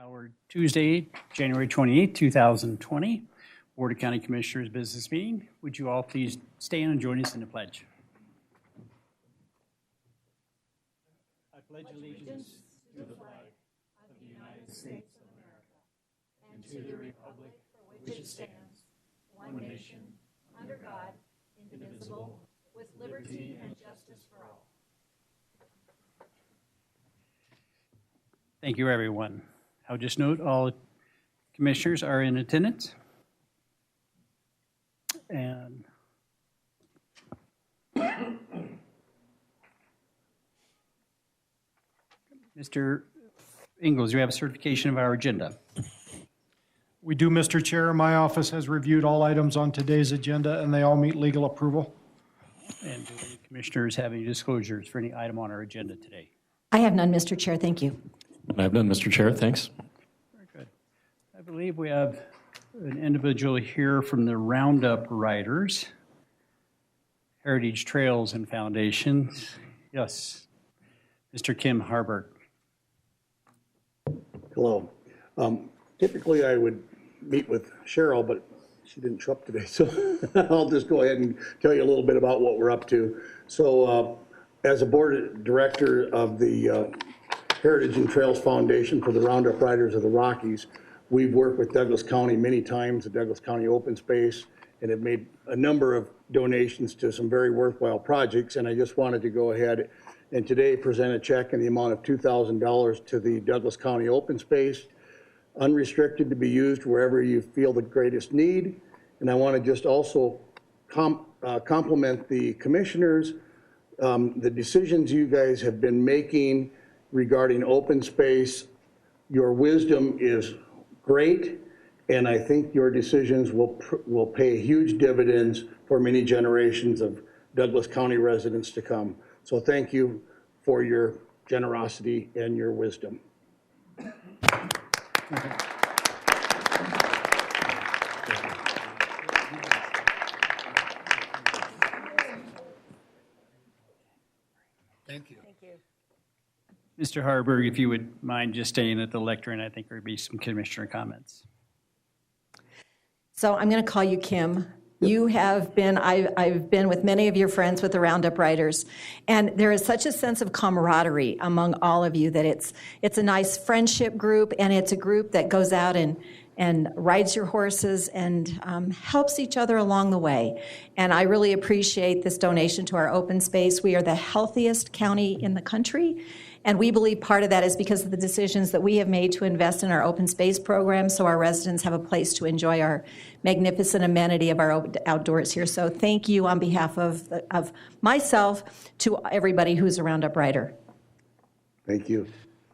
Our Tuesday, January 28, 2020, Board of County Commissioners Business Meeting. Would you all please stand and join us in the pledge? I pledge allegiance to the flag of the United States of America and to the republic for which it stands, one nation, under God, indivisible, with liberty and justice for all. Thank you, everyone. I'll just note all commissioners are in attendance. And Mr. Ingalls, you have a certification of our agenda. We do, Mr. Chair. My office has reviewed all items on today's agenda, and they all meet legal approval. And do any commissioners have any disclosures for any item on our agenda today? I have none, Mr. Chair. Thank you. I have none, Mr. Chair. Thanks. Very good. I believe we have an individual here from the Roundup Riders, Heritage Trails and Foundations. Yes, Mr. Kim Harburg. Hello. Typically I would meet with Cheryl, but she didn't show up today, so I'll just go ahead and tell you a little bit about what we're up to. So as a board director of the Heritage and Trails Foundation for the Roundup Riders of the Rockies, we've worked with Douglas County many times, the Douglas County Open Space, and have made a number of donations to some very worthwhile projects. And I just wanted to go ahead and today present a check in the amount of $2,000 to the Douglas County Open Space, unrestricted, to be used wherever you feel the greatest need. And I want to just also compliment the commissioners, the decisions you guys have been making regarding open space. Your wisdom is great, and I think your decisions will pay huge dividends for many generations of Douglas County residents to come. So thank you for your generosity and your wisdom. Thank you. Mr. Harburg, if you would mind just staying at the lectern, I think there would be some commissioner comments. So I'm going to call you Kim. You have been, I've been with many of your friends with the Roundup Riders, and there is such a sense of camaraderie among all of you that it's a nice friendship group, and it's a group that goes out and rides your horses and helps each other along the way. And I really appreciate this donation to our open space. We are the healthiest county in the country, and we believe part of that is because of the decisions that we have made to invest in our open space program so our residents have a place to enjoy our magnificent amenity of our outdoors here. So thank you on behalf of myself to everybody who's a Roundup Rider. Thank you.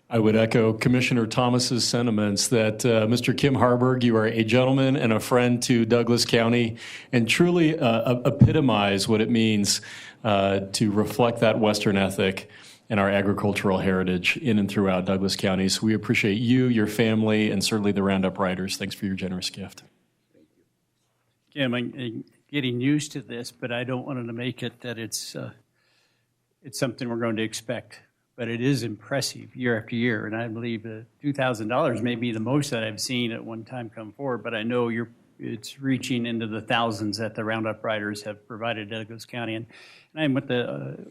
I would echo Commissioner Thomas's sentiments that Mr. Kim Harburg, you are a gentleman and a friend to Douglas County, and truly epitomize what it means to reflect that Western ethic and our agricultural heritage in and throughout Douglas County. So we appreciate you, your family, and certainly the Roundup Riders. Thanks for your generous gift. Kim, I'm getting used to this, but I don't want to make it that it's something we're going to expect. But it is impressive year after year, and I believe $2,000 may be the most that I've seen at one time come forward, but I know it's reaching into the thousands that the Roundup Riders have provided Douglas County. And I'm with the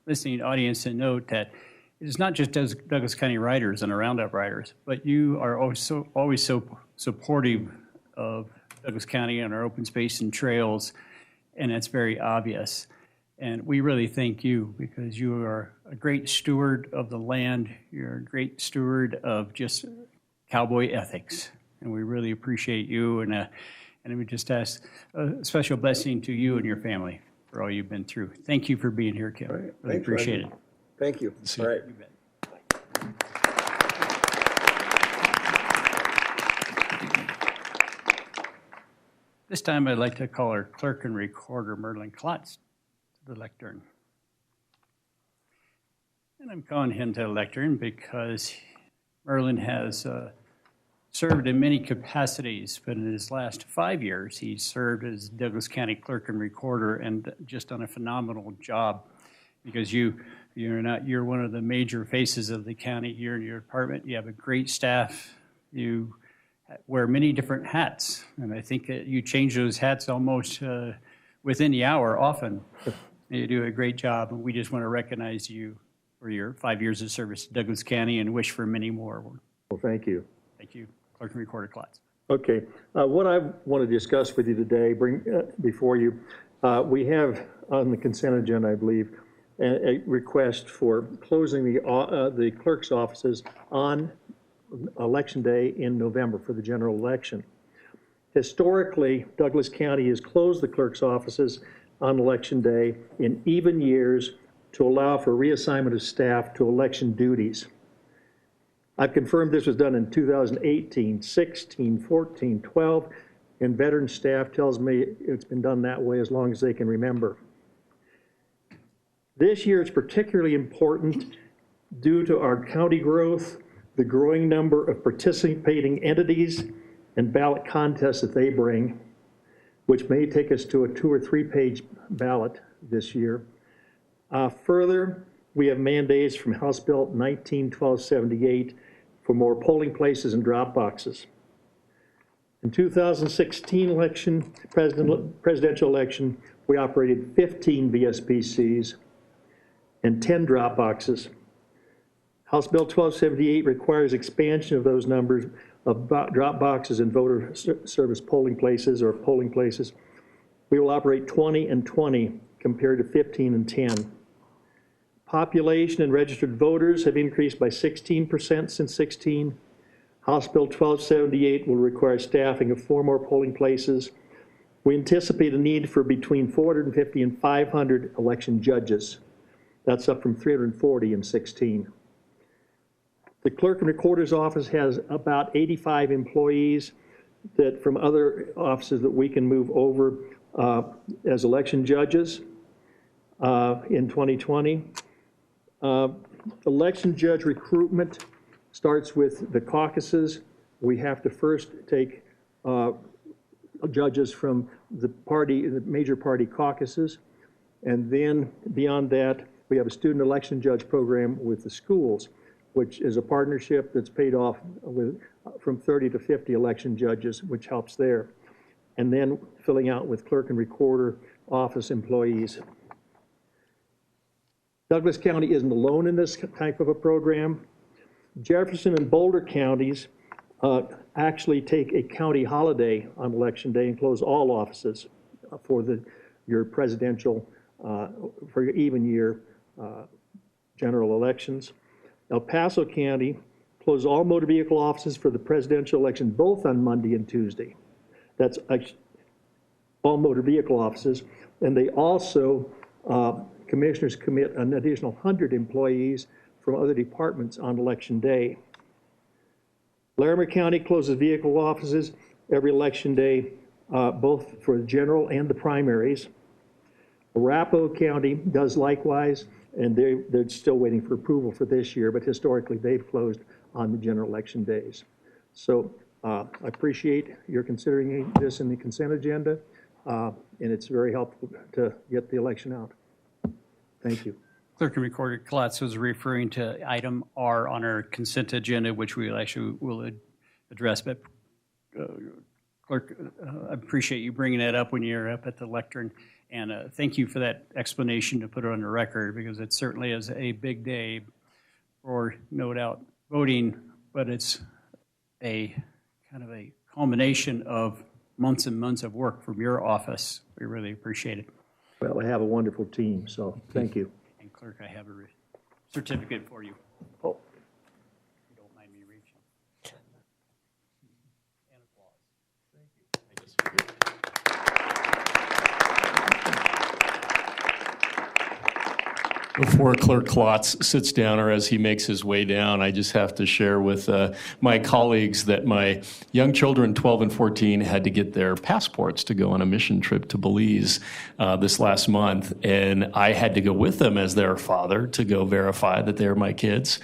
listening audience to note that it's not just Douglas County Riders and the Roundup Riders, but you are also always so supportive of Douglas County and our open space and trails, and that's very obvious. And we really thank you because you are a great steward of the land. You're a great steward of just cowboy ethics. And we really appreciate you. And we just ask a special blessing to you and your family for all you've been through. Thank you for being here, Kim. Right. Really appreciate it. Thank you. All right. You bet. This time I'd like to call our clerk and recorder, Merlin Klotz, to the lectern. And I'm calling him to the lectern because Merlin has served in many capacities, but in his last 5 years, he's served as Douglas County Clerk and Recorder and just done a phenomenal job because you're one of the major faces of the county. You're in your department. You have a great staff, You wear many different hats, and I think that you change those hats almost within the hour often. You do a great job, and we just want to recognize you for your 5 years of service to Douglas County and wish for many more. Well, thank you. Thank you, Clerk and Recorder Klotz. Okay, what I want to discuss with you today, bring before you, we have on the consent agenda, I believe, a request for closing the clerk's offices on Election Day in November for the general election. Historically, Douglas County has closed the clerk's offices on Election Day in even years to allow for reassignment of staff to election duties. I've confirmed this was done in 2018, 16, 14, 12, and veteran staff tells me it's been done that way as long as they can remember. This year it's particularly important due to our county growth, the growing number of participating entities and ballot contests that they bring, which may take us to a 2 or 3 page ballot this year. Further, we have mandates from House Bill 19-1278 for more polling places and drop boxes. In 2016 election, presidential election, we operated 15 VSBCs and 10 drop boxes. House Bill 1278 requires expansion of those numbers of drop boxes and voter service polling places or polling places. We will operate 20 and 20 compared to 15 and 10. Population and registered voters have increased by 16% since 16. House Bill 1278 will require staffing of 4 more polling places. We anticipate a need for between 450 and 500 election judges. That's up from 340 in 16. The Clerk and Recorder's Office has about 85 employees that from other offices that we can move over as election judges in 2020. Election judge recruitment starts with the caucuses. We have to first take judges from the major party caucuses, and then beyond that, we have a student election judge program with the schools, which is a partnership that's paid off with from 30 to 50 election judges, which helps there. And then filling out with Clerk and Recorder Office employees. Douglas County isn't alone in this type of a program. Jefferson and Boulder counties actually take a county holiday on Election Day and close all offices for your presidential, for your even year general elections. El Paso County closed all motor vehicle offices for the presidential election both on Monday and Tuesday. That's all motor vehicle offices. And they also, commissioners commit an additional 100 employees from other departments on Election Day. Larimer County closes vehicle offices every Election Day, both for the general and the primaries. Arapahoe County does likewise, and they're still waiting for approval for this year, but historically they've closed on the general election days. So I appreciate your considering this in the consent agenda, and it's very helpful to get the election out. Thank you. Clerk and Recorder Klotz was referring to item R on our consent agenda, which we actually will address. But Clerk, I appreciate you bringing that up when you're up at the lectern. And thank you for that explanation to put it on the record, because it certainly is a big day for, no doubt, voting, but it's a kind of a culmination of months and months of work from your office. We really appreciate it. Well, I have a wonderful team, so thank you. And Clerk, I have a certificate for you. Oh. If you don't mind me reaching. And applause. Thank you. Before Clerk Klotz sits down, or as he makes his way down, I just have to share with my colleagues that my young children, 12 and 14, had to get their passports to go on a mission trip to Belize this last month. And I had to go with them as their father to go verify that they're my kids.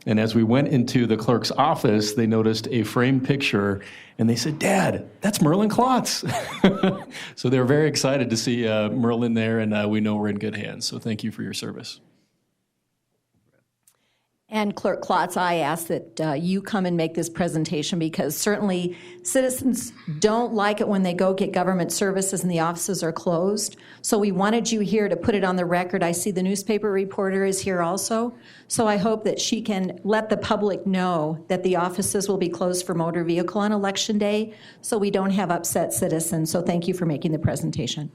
And as we went into the clerk's office, they noticed a framed picture, and they said, "Dad, that's Merlin Klotz." So they were very excited to see Merlin there, and we know we're in good hands. So thank you for your service. And Clerk Klotz, I ask that you come and make this presentation because certainly citizens don't like it when they go get government services and the offices are closed. So we wanted you here to put it on the record. I see the newspaper reporter is here also. So I hope that she can let the public know that the offices will be closed for motor vehicle on Election Day so we don't have upset citizens. So thank you for making the presentation.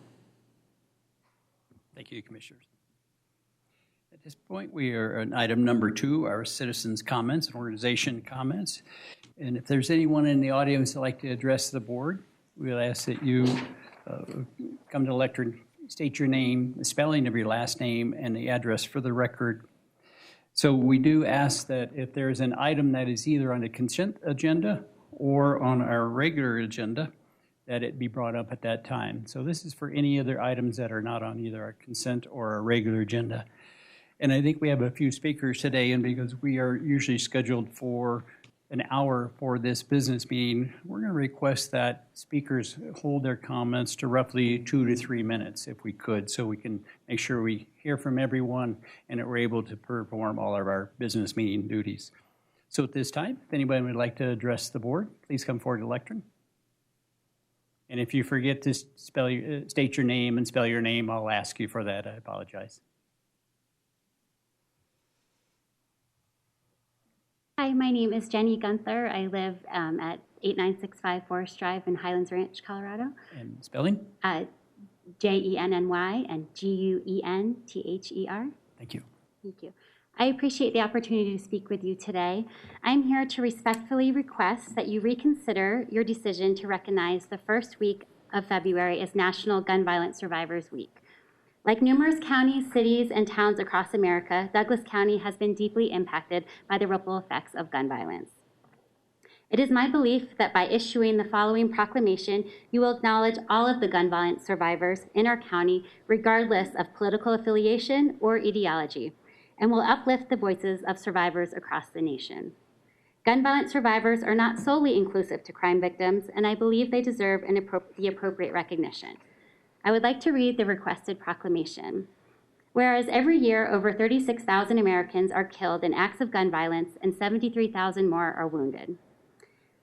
Thank you, Commissioners. At this point, we are on item number 2, our citizens' comments and organization comments. And if there's anyone in the audience that'd like to address the board, we'll ask that you come to the lectern, state your name, the spelling of your last name, and the address for the record. So we do ask that if there's an item that is either on the consent agenda or on our regular agenda, that it be brought up at that time. So this is for any other items that are not on either our consent or our regular agenda. And I think we have a few speakers today, and because we are usually scheduled for an hour for this business meeting, we're going to request that speakers hold their comments to roughly 2 to 3 minutes, if we could, so we can make sure we hear from everyone and that we're able to perform all of our business meeting duties. So at this time, if anybody would like to address the board, please come forward to the lectern. And if you forget to state your name and spell your name, I'll ask you for that. I apologize. Hi, my name is Jenny Gunther. I live at 8965 Forest Drive in Highlands Ranch, Colorado. And spelling? Jenny and Guenther. Thank you. Thank you. I appreciate the opportunity to speak with you today. I'm here to respectfully request that you reconsider your decision to recognize the first week of February as National Gun Violence Survivors Week. Like numerous counties, cities, and towns across America, Douglas County has been deeply impacted by the ripple effects of gun violence. It is my belief that by issuing the following proclamation, you will acknowledge all of the gun violence survivors in our county, regardless of political affiliation or ideology, and will uplift the voices of survivors across the nation. Gun violence survivors are not solely inclusive to crime victims, and I believe they deserve the appropriate recognition. I would like to read the requested proclamation. Whereas every year, over 36,000 Americans are killed in acts of gun violence and 73,000 more are wounded.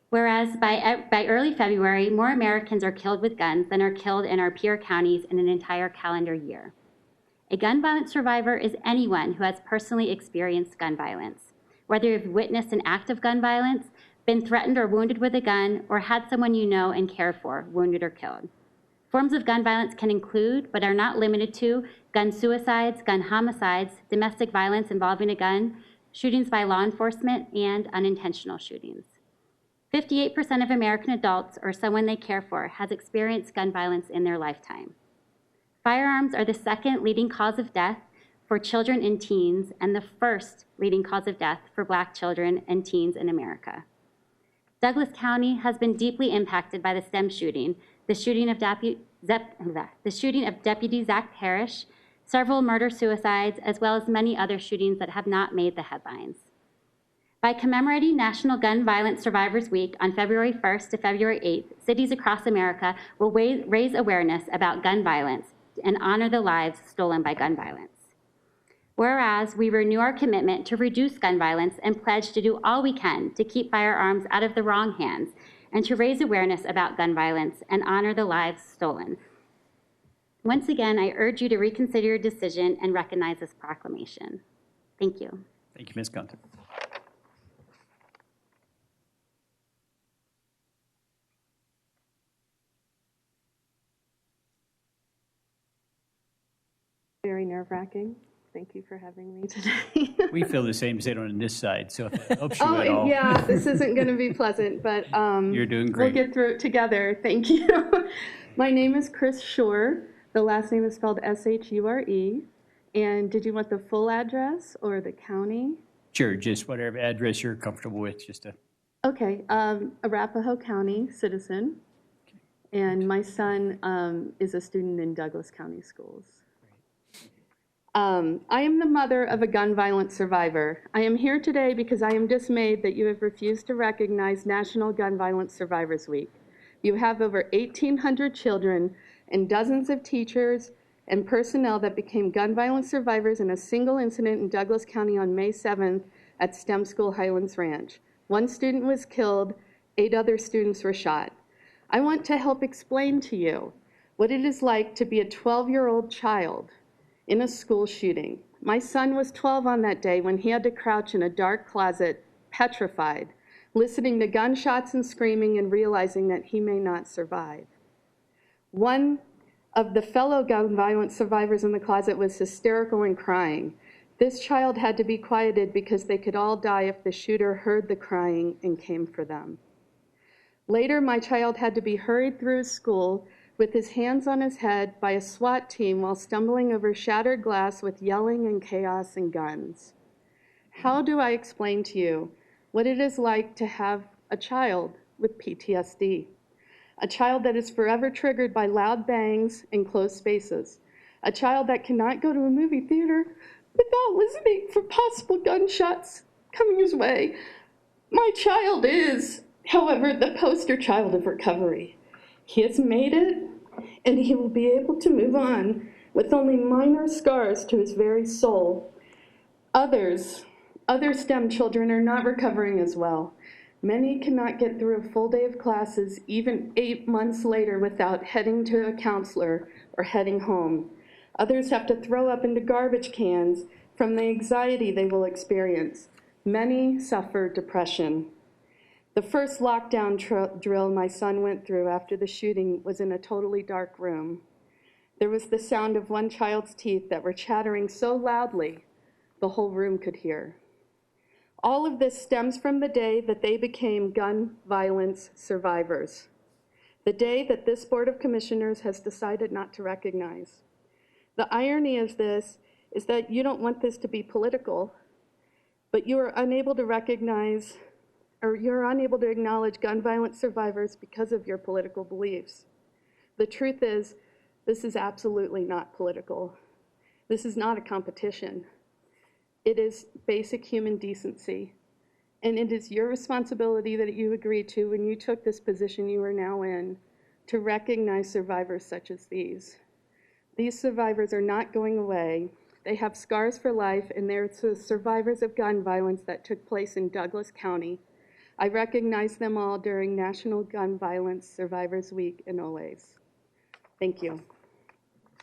Whereas by early February, more Americans are killed with guns than are killed in our peer counties in an entire calendar year. A gun violence survivor is anyone who has personally experienced gun violence, whether you've witnessed an act of gun violence, been threatened or wounded with a gun, or had someone you know and care for wounded or killed. Forms of gun violence can include, but are not limited to, gun suicides, gun homicides, domestic violence involving a gun, shootings by law enforcement, and unintentional shootings. 58% of American adults or someone they care for has experienced gun violence in their lifetime. Firearms are the second leading cause of death for children and teens and the first leading cause of death for Black children and teens in America. Douglas County has been deeply impacted by the STEM shooting, the shooting of Deputy Zach Parrish, several murder-suicides, as well as many other shootings that have not made the headlines. By commemorating National Gun Violence Survivors Week on February 1st to February 8th, cities across America will raise awareness about gun violence and honor the lives stolen by gun violence. Whereas we renew our commitment to reduce gun violence and pledge to do all we can to keep firearms out of the wrong hands and to raise awareness about gun violence and honor the lives stolen. Once again, I urge you to reconsider your decision and recognize this proclamation. Thank you. Thank you, Ms. Gunther. Very nerve-wracking. Thank you for having me today. We feel the same sitting on this side, so if that helps you at all. Yeah, this isn't going to be pleasant, but You're doing great. We'll get through it together. Thank you. My name is Chris Shore. The last name is spelled S-H-U-R-E. And did you want the full address or the county? Sure, just whatever address you're comfortable with, just to. Okay, Arapahoe County citizen. And my son is a student in Douglas County Schools. I am the mother of a gun violence survivor. I am here today because I am dismayed that you have refused to recognize National Gun Violence Survivors Week. You have over 1,800 children and dozens of teachers, and personnel that became gun violence survivors in a single incident in Douglas County on May 7th at STEM School Highlands Ranch. 1 student was killed, 8 other students were shot. I want to help explain to you what it is like to be a 12-year-old child in a school shooting. My son was 12 on that day when he had to crouch in a dark closet, petrified, listening to gunshots and screaming and realizing that he may not survive. One of the fellow gun violence survivors in the closet was hysterical and crying. This child had to be quieted because they could all die if the shooter heard the crying and came for them. Later, my child had to be hurried through school with his hands on his head by a SWAT team while stumbling over shattered glass with yelling and chaos and guns. How do I explain to you what it is like to have a child with PTSD? A child that is forever triggered by loud bangs and closed spaces. A child that cannot go to a movie theater without listening for possible gunshots coming his way. My child is, however, the poster child of recovery. He has made it, and he will be able to move on with only minor scars to his very soul. Other STEM children are not recovering as well. Many cannot get through a full day of classes, even 8 months later, without heading to a counselor or heading home. Others have to throw up into garbage cans from the anxiety they will experience. Many suffer depression. The first lockdown drill my son went through after the shooting was in a totally dark room. There was the sound of one child's teeth that were chattering so loudly the whole room could hear. All of this stems from the day that they became gun violence survivors, the day that this Board of Commissioners has decided not to recognize. The irony of this is that you don't want this to be political, but you are unable to recognize, or you're unable to acknowledge gun violence survivors because of your political beliefs. The truth is, this is absolutely not political. This is not a competition. It is basic human decency, and it is your responsibility that you agreed to when you took this position you are now in to recognize survivors such as these. These survivors are not going away. They have scars for life, and they're the survivors of gun violence that took place in Douglas County. I recognize them all during National Gun Violence Survivors Week and always. Thank you.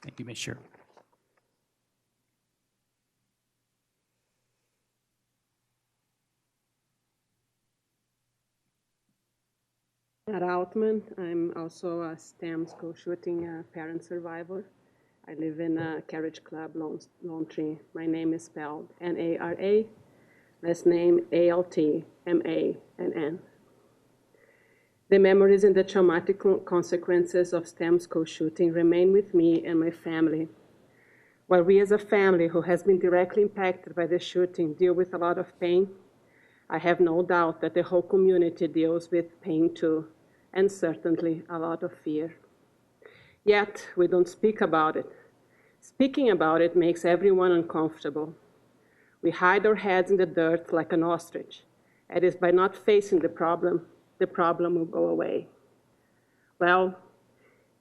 Thank you, Ms. Scher. Nara Altman. I'm also a STEM school shooting parent survivor. I live in a Carriage Club, Lone Tree. My name is spelled N-A-R-A, last name A-L-T-M-A-N-N. The memories and the traumatic consequences of STEM school shooting remain with me and my family. While we as a family who has been directly impacted by the shooting deal with a lot of pain, I have no doubt that the whole community deals with pain too, and certainly a lot of fear. Yet, we don't speak about it. Speaking about it makes everyone uncomfortable. We hide our heads in the dirt like an ostrich. It is by not facing the problem will go away. Well,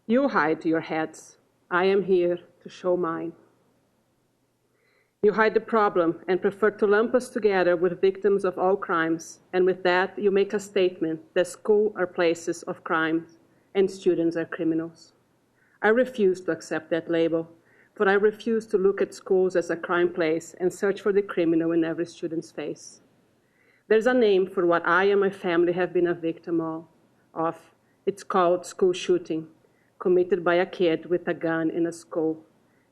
you hide your heads. I am here to show mine. You hide the problem and prefer to lump us together with victims of all crimes, and with that, you make a statement that schools are places of crime and students are criminals. I refuse to accept that label, for I refuse to look at schools as a crime place and search for the criminal in every student's face. There's a name for what I and my family have been a victim of. It's called school shooting, committed by a kid with a gun in a school.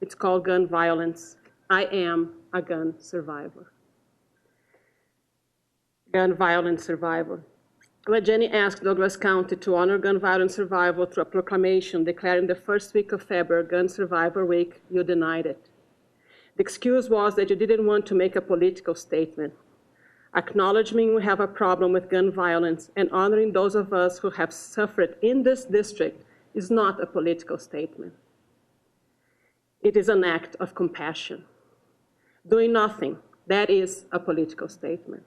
It's called gun violence. I am a gun survivor. Gun violence survivor. When Jenny asked Douglas County to honor gun violence survival through a proclamation declaring the first week of February Gun Survivor Week, you denied it. The excuse was that you didn't want to make a political statement. Acknowledging we have a problem with gun violence and honoring those of us who have suffered in this district is not a political statement. It is an act of compassion. Doing nothing, that is a political statement.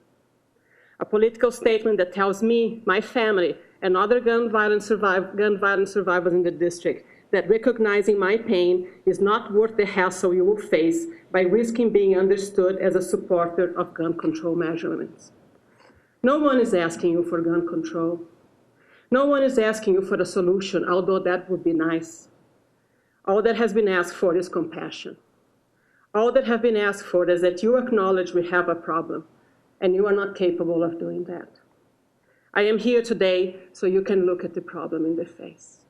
A political statement that tells me, my family, and other gun violence survivors in the district that recognizing my pain is not worth the hassle you will face by risking being understood as a supporter of gun control measurements. No one is asking you for gun control. No one is asking you for a solution, although that would be nice. All that has been asked for is compassion. All that have been asked for is that you acknowledge we have a problem, and you are not capable of doing that. I am here today so you can look at the problem in the face.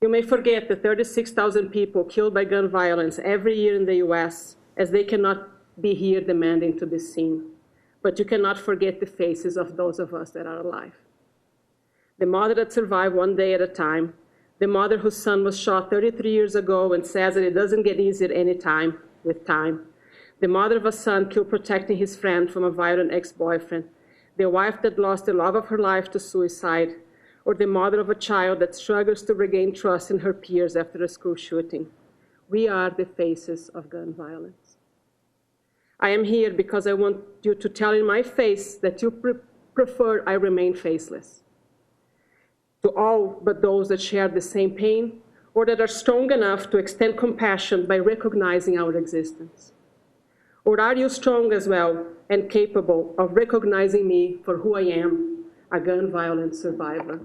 You may forget the 36,000 people killed by gun violence every year in the US, as they cannot be here demanding to be seen. But you cannot forget the faces of those of us that are alive. The mother that survived one day at a time, the mother whose son was shot 33 years ago and says that it doesn't get easier any time with time, the mother of a son killed protecting his friend from a violent ex-boyfriend, the wife that lost the love of her life to suicide, or the mother of a child that struggles to regain trust in her peers after a school shooting. We are the faces of gun violence. I am here because I want you to tell in my face that you prefer I remain faceless. To all but those that share the same pain or that are strong enough to extend compassion by recognizing our existence. Or are you strong as well and capable of recognizing me for who I am, a gun violence survivor?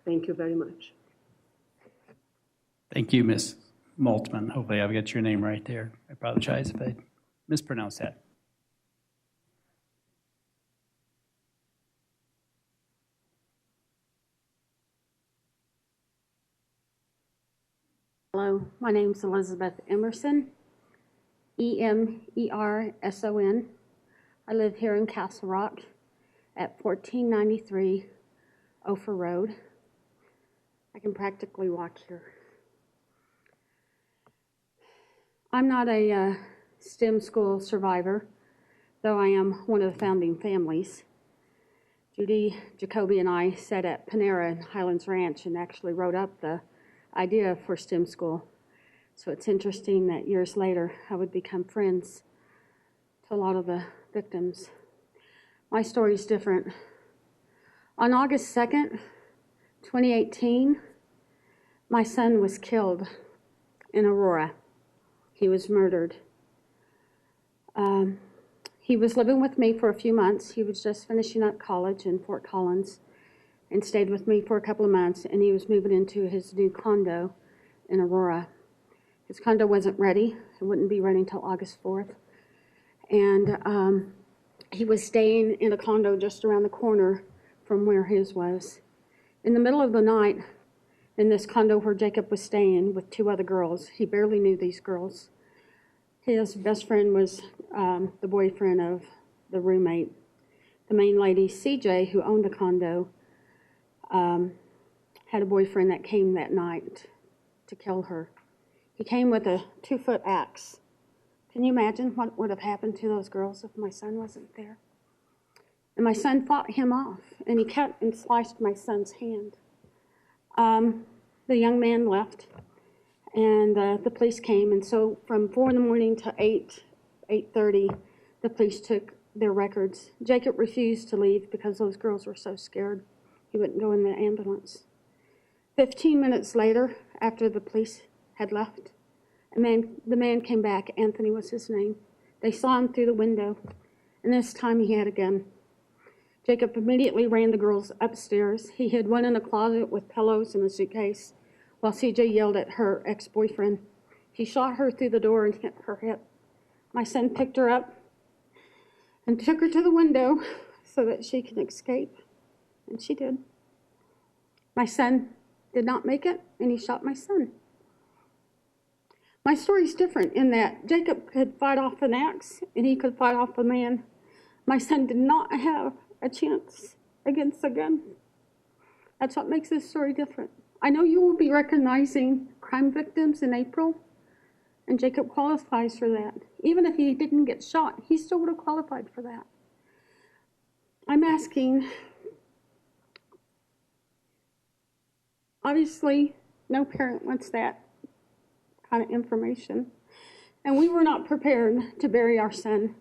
Thank you very much. Thank you, Ms. Maltman. Hopefully I've got your name right there. I apologize if I mispronounced that. Hello, my name's Elizabeth Emerson, E-M-E-R-S-O-N. I live here in Castle Rock at 1493 Ophir Road. I can practically walk here. I'm not a STEM school survivor, though I am one of the founding families. Judy Jacoby and I sat at Panera in Highlands Ranch and actually wrote up the idea for STEM school. So it's interesting that years later I would become friends to a lot of the victims. My story is different. On August 2nd, 2018, my son was killed in Aurora. He was murdered. He was living with me for a few months. He was just finishing up college in Fort Collins and stayed with me for a couple of months, and he was moving into his new condo in Aurora. His condo wasn't ready. It wouldn't be ready until August 4th. And he was staying in a condo just around the corner from where his was. In the middle of the night, in this condo where Jacob was staying with two other girls, he barely knew these girls. His best friend was the boyfriend of the roommate. The main lady, CJ, who owned the condo, had a boyfriend that came that night to kill her. He came with a 2-foot axe. Can you imagine what would have happened to those girls if my son wasn't there? And my son fought him off, and he cut and sliced my son's hand. The young man left, and the police came, and so from 4 in the morning to 8:30, the police took their records. Jacob refused to leave because those girls were so scared. He wouldn't go in the ambulance. 15 minutes later, after the police had left, the man came back. Anthony was his name. They saw him through the window, and this time he had a gun. Jacob immediately ran the girls upstairs. He hid one in a closet with pillows and a suitcase, while CJ yelled at her ex-boyfriend. He shot her through the door and hit her hip. My son picked her up and took her to the window so that she could escape, and she did. My son did not make it, and he shot my son. My story's different in that Jacob could fight off an axe, and he could fight off a man. My son did not have a chance against a gun. That's what makes this story different. I know you will be recognizing crime victims in April, and Jacob qualifies for that. Even if he didn't get shot, he still would have qualified for that. I'm asking, obviously, no parent wants that kind of information, and we were not prepared to bury our son.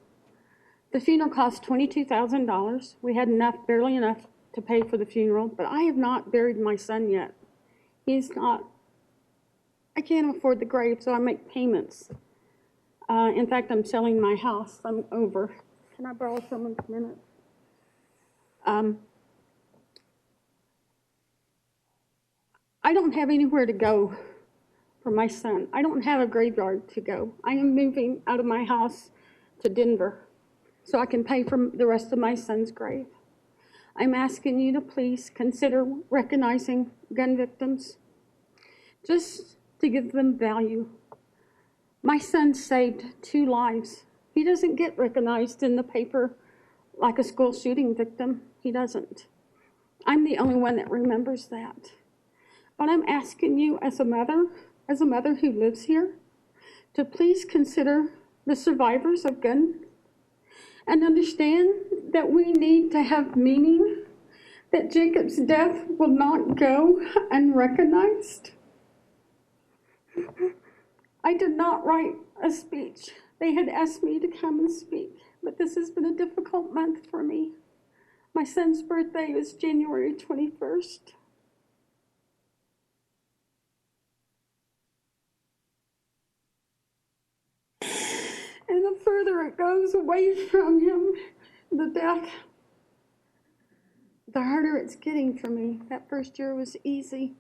The funeral cost $22,000. We had enough, barely enough, to pay for the funeral, but I have not buried my son yet. He's not, I can't afford the grave, so I make payments. In fact, I'm selling my house. I'm over. Can I borrow someone's minute? I don't have anywhere to go for my son. I don't have a graveyard to go. I am moving out of my house to Denver so I can pay for the rest of my son's grave. I'm asking you to please consider recognizing gun victims, just to give them value. My son saved 2 lives. He doesn't get recognized in the paper like a school shooting victim. He doesn't. I'm the only one that remembers that. But I'm asking you as a mother who lives here, to please consider the survivors of gun and understand that we need to have meaning, that Jacob's death will not go unrecognized. I did not write a speech. They had asked me to come and speak, but this has been a difficult month for me. My son's birthday is January 21st. And the further it goes away from him, the death, the harder it's getting for me. That first year was easy,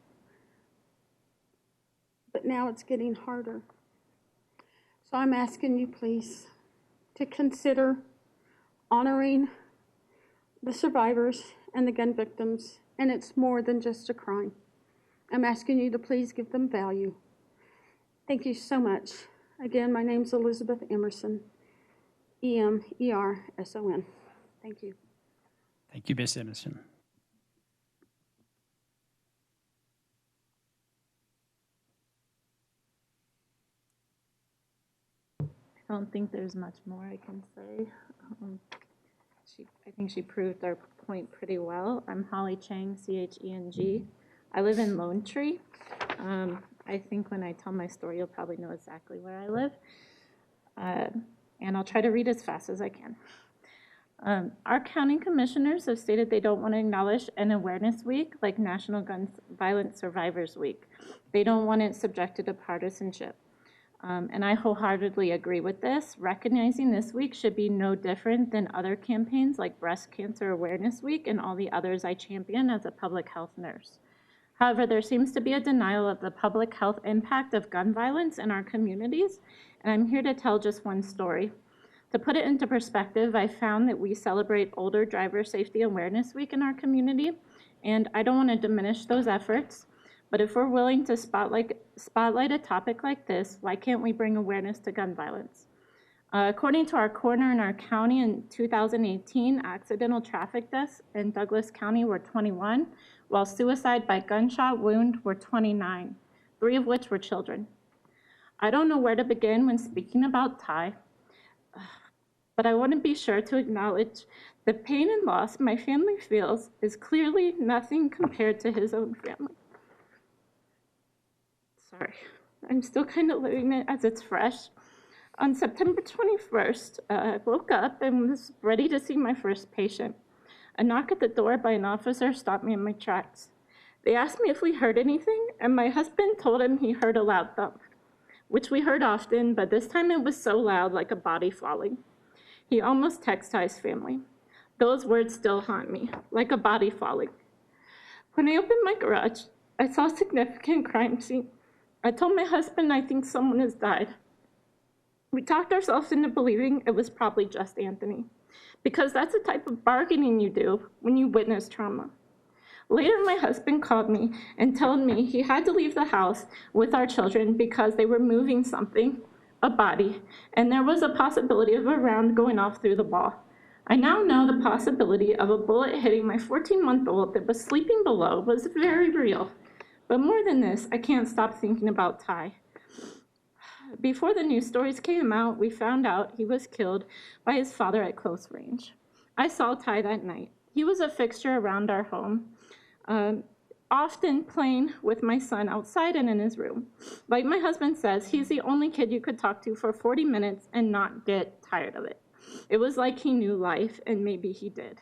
but now it's getting harder. So I'm asking you, please, to consider honoring the survivors and the gun victims, and it's more than just a crime. I'm asking you to please give them value. Thank you so much. Again, my name's Elizabeth Emerson, E-M-E-R-S-O-N. Thank you. Thank you, Ms. Emerson. I don't think there's much more I can say. I think she proved our point pretty well. I'm Holly Chang, C-H-E-N-G. I live in Lone Tree. I think when I tell my story, you'll probably know exactly where I live. And I'll try to read as fast as I can. Our county commissioners have stated they don't want to acknowledge an awareness week like National Gun Violence Survivors Week. They don't want it subjected to partisanship. And I wholeheartedly agree with this. Recognizing this week should be no different than other campaigns like Breast Cancer Awareness Week and all the others I champion as a public health nurse. However, there seems to be a denial of the public health impact of gun violence in our communities, and I'm here to tell just one story. To put it into perspective, I found that we celebrate Older Driver Safety Awareness Week in our community, and I don't want to diminish those efforts, but if we're willing to spotlight a topic like this, why can't we bring awareness to gun violence? According to our coroner in our county in 2018, accidental traffic deaths in Douglas County were 21, while suicide by gunshot wound were 29, 3 of which were children. I don't know where to begin when speaking about Ty, but I want to be sure to acknowledge the pain and loss my family feels is clearly nothing compared to his own family. Sorry, I'm still kind of living it as it's fresh. On September 21st, I woke up and was ready to see my first patient. A knock at the door by an officer stopped me in my tracks. They asked me if we heard anything, and my husband told him he heard a loud thump, which we heard often, but this time it was so loud like a body falling. He almost texted his family. Those words still haunt me, like a body falling. When I opened my garage, I saw a significant crime scene. I told my husband I think someone has died. We talked ourselves into believing it was probably just Anthony, because that's the type of bargaining you do when you witness trauma. Later, my husband called me and told me he had to leave the house with our children because they were moving something, a body, and there was a possibility of a round going off through the wall. I now know the possibility of a bullet hitting my 14-month-old that was sleeping below was very real. But more than this, I can't stop thinking about Ty. Before the news stories came out, we found out he was killed by his father at close range. I saw Ty that night. He was a fixture around our home, often playing with my son outside and in his room. Like my husband says, he's the only kid you could talk to for 40 minutes and not get tired of it. It was like he knew life, and maybe he did.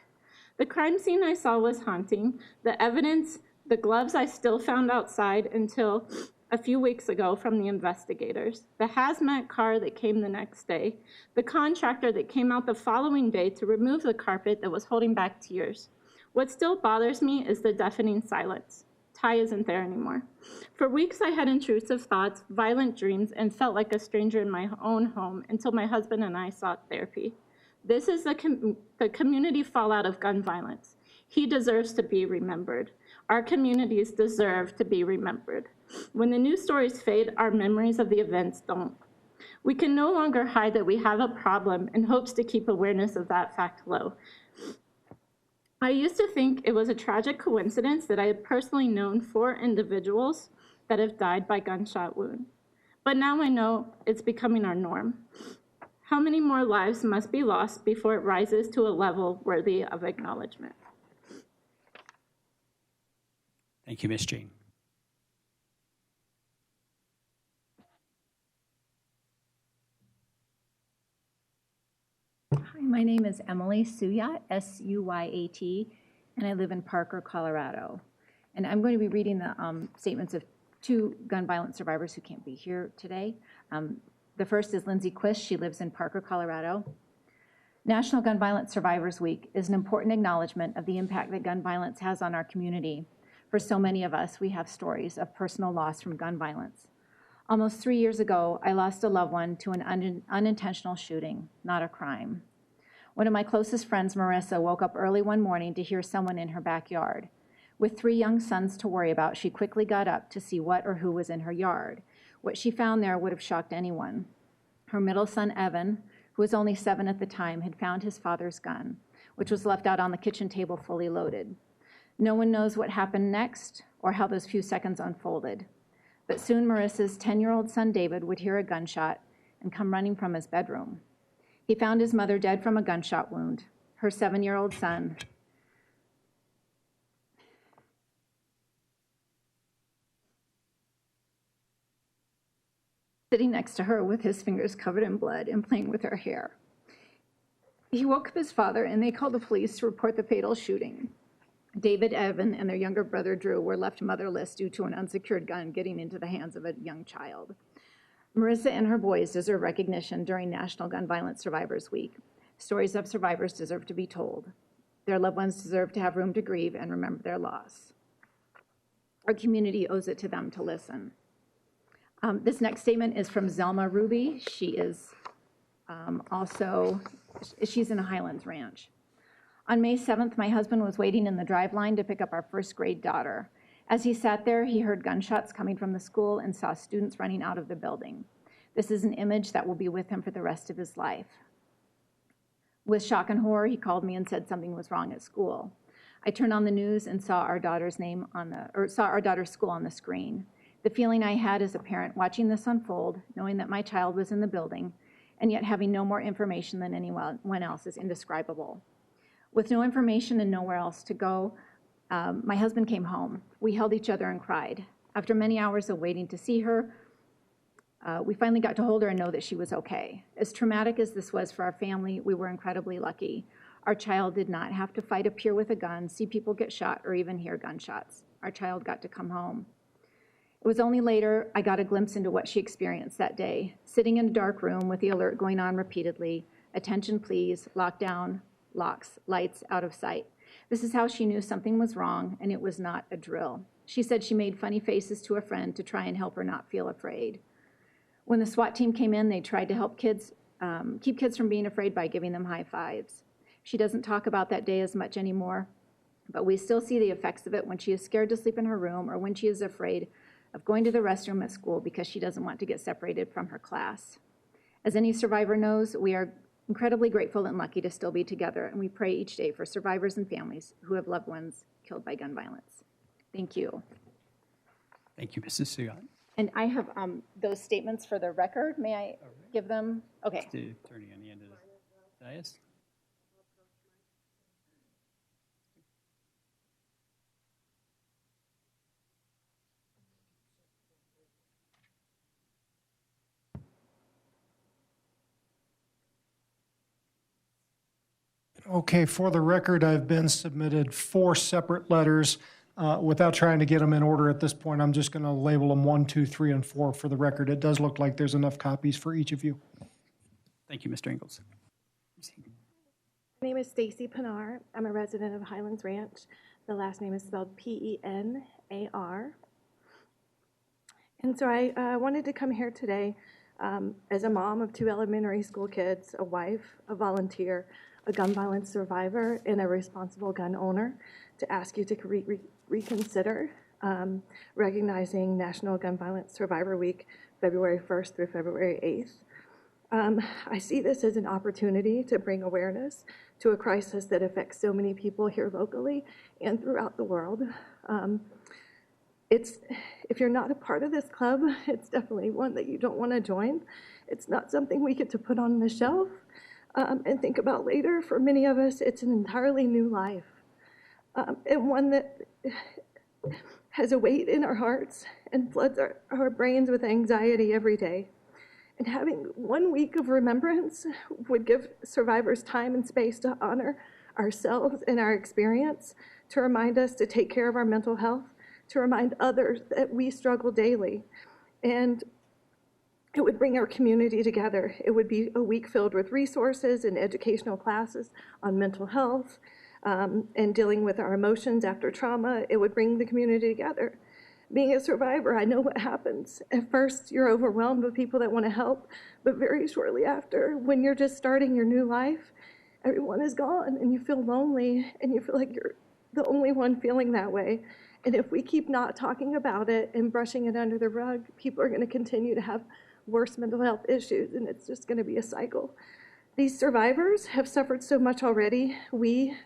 The crime scene I saw was haunting. The evidence The gloves I still found outside until a few weeks ago from the investigators. The hazmat car that came the next day. The contractor that came out the following day to remove the carpet that was holding back tears. What still bothers me is the deafening silence. Ty isn't there anymore. For weeks I had intrusive thoughts, violent dreams, and felt like a stranger in my own home until my husband and I sought therapy. This is the community fallout of gun violence. He deserves to be remembered. Our communities deserve to be remembered. When the news stories fade, our memories of the events don't. We can no longer hide that we have a problem in hopes to keep awareness of that fact low. I used to think it was a tragic coincidence that I had personally known 4 individuals that have died by gunshot wound. But now I know it's becoming our norm. How many more lives must be lost before it rises to a level worthy of acknowledgement? Thank you, Ms. Jane. Hi, my name is Emily Suyat, S-U-Y-A-T, and I live in Parker, Colorado. And I'm going to be reading the statements of 2 gun violence survivors who can't be here today. The first is Lindsay Quist. She lives in Parker, Colorado. National Gun Violence Survivors Week is an important acknowledgement of the impact that gun violence has on our community. For so many of us, we have stories of personal loss from gun violence. Almost 3 years ago, I lost a loved one to an unintentional shooting, not a crime. One of my closest friends, Marissa, woke up early one morning to hear someone in her backyard. With 3 young sons to worry about, she quickly got up to see what or who was in her yard. What she found there would have shocked anyone. Her middle son, Evan, who was only 7 at the time, had found his father's gun, which was left out on the kitchen table fully loaded. No one knows what happened next or how those few seconds unfolded. But soon Marissa's 10-year-old son, David, would hear a gunshot and come running from his bedroom. He found his mother dead from a gunshot wound. Her 7-year-old son sitting next to her with his fingers covered in blood and playing with her hair. He woke up his father, and they called the police to report the fatal shooting. David, Evan, and their younger brother, Drew, were left motherless due to an unsecured gun getting into the hands of a young child. Marissa and her boys deserve recognition during National Gun Violence Survivors Week. Stories of survivors deserve to be told. Their loved ones deserve to have room to grieve and remember their loss. Our community owes it to them to listen. This next statement is from Zelma Ruby. She is she's in a Highlands Ranch. On May 7th, my husband was waiting in the drive line to pick up our first grade daughter. As he sat there, he heard gunshots coming from the school and saw students running out of the building. This is an image that will be with him for the rest of his life. With shock and horror, he called me and said something was wrong at school. I turned on the news and saw our daughter's school on the screen. The feeling I had as a parent watching this unfold, knowing that my child was in the building, and yet having no more information than anyone else, is indescribable. With no information and nowhere else to go, my husband came home. We held each other and cried. After many hours of waiting to see her, we finally got to hold her and know that she was okay. As traumatic as this was for our family, we were incredibly lucky. Our child did not have to fight a pier with a gun, see people get shot, or even hear gunshots. Our child got to come home. It was only later I got a glimpse into what she experienced that day, sitting in a dark room with the alert going on repeatedly, attention please, lockdown, locks, lights, out of sight. This is how she knew something was wrong, and it was not a drill. She said she made funny faces to a friend to try and help her not feel afraid. When the SWAT team came in, they tried to help kids, keep kids from being afraid by giving them high fives. She doesn't talk about that day as much anymore, but we still see the effects of it when she is scared to sleep in her room or when she is afraid of going to the restroom at school because she doesn't want to get separated from her class. As any survivor knows, we are incredibly grateful and lucky to still be together, and we pray each day for survivors and families who have loved ones killed by gun violence. Thank you. Thank you, Mrs. Suyat. And I have those statements for the record. May I give them? Okay. The attorney on the end of the dais. Okay, for the record, I've been submitted 4 separate letters Without trying to get them in order at this point, I'm just going to label them 1, 2, 3, and 4 for the record. It does look like there's enough copies for each of you. Thank you, Mr. Ingles. My name is Stacy Penar. I'm a resident of Highlands Ranch. The last name is spelled P-E-N-A-R. And so I wanted to come here today as a mom of 2 elementary school kids, a wife, a volunteer, a gun violence survivor, and a responsible gun owner to ask you to reconsider recognizing National Gun Violence Survivor Week, February 1st through February 8th. I see this as an opportunity to bring awareness to a crisis that affects so many people here locally and throughout the world. If you're not a part of this club, it's definitely one that you don't want to join. It's not something we get to put on the shelf and think about later. For many of us, it's an entirely new life, and one that has a weight in our hearts and floods our brains with anxiety every day. And having 1 week of remembrance would give survivors time and space to honor ourselves and our experience, to remind us to take care of our mental health, to remind others that we struggle daily. And it would bring our community together. It would be a week filled with resources and educational classes on mental health and dealing with our emotions after trauma. It would bring the community together. Being a survivor, I know what happens. At first, you're overwhelmed with people that want to help, but very shortly after, when you're just starting your new life, everyone is gone and you feel lonely and you feel like you're the only one feeling that way. And if we keep not talking about it and brushing it under the rug, people are going to continue to have worse mental health issues, and it's just going to be a cycle. These survivors have suffered so much already. We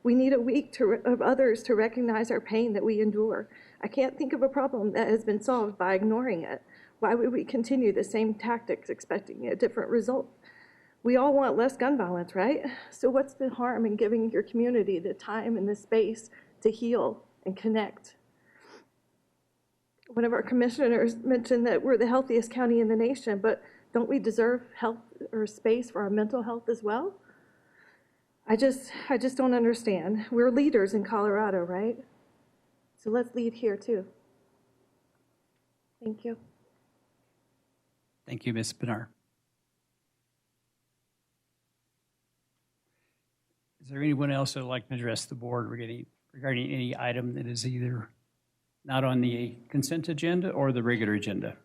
need a week of others to recognize our pain that we endure. I can't think of a problem that has been solved by ignoring it. Why would we continue the same tactics expecting a different result? We all want less gun violence, right? So what's the harm in giving your community the time and the space to heal and connect? One of our commissioners mentioned that we're the healthiest county in the nation, but don't we deserve health or space for our mental health as well? I just don't understand. We're leaders in Colorado, right? So let's lead here too. Thank you. Thank you, Ms. Pinar. Is there anyone else that would like to address the board regarding any item that is either not on the consent agenda or the regular agenda?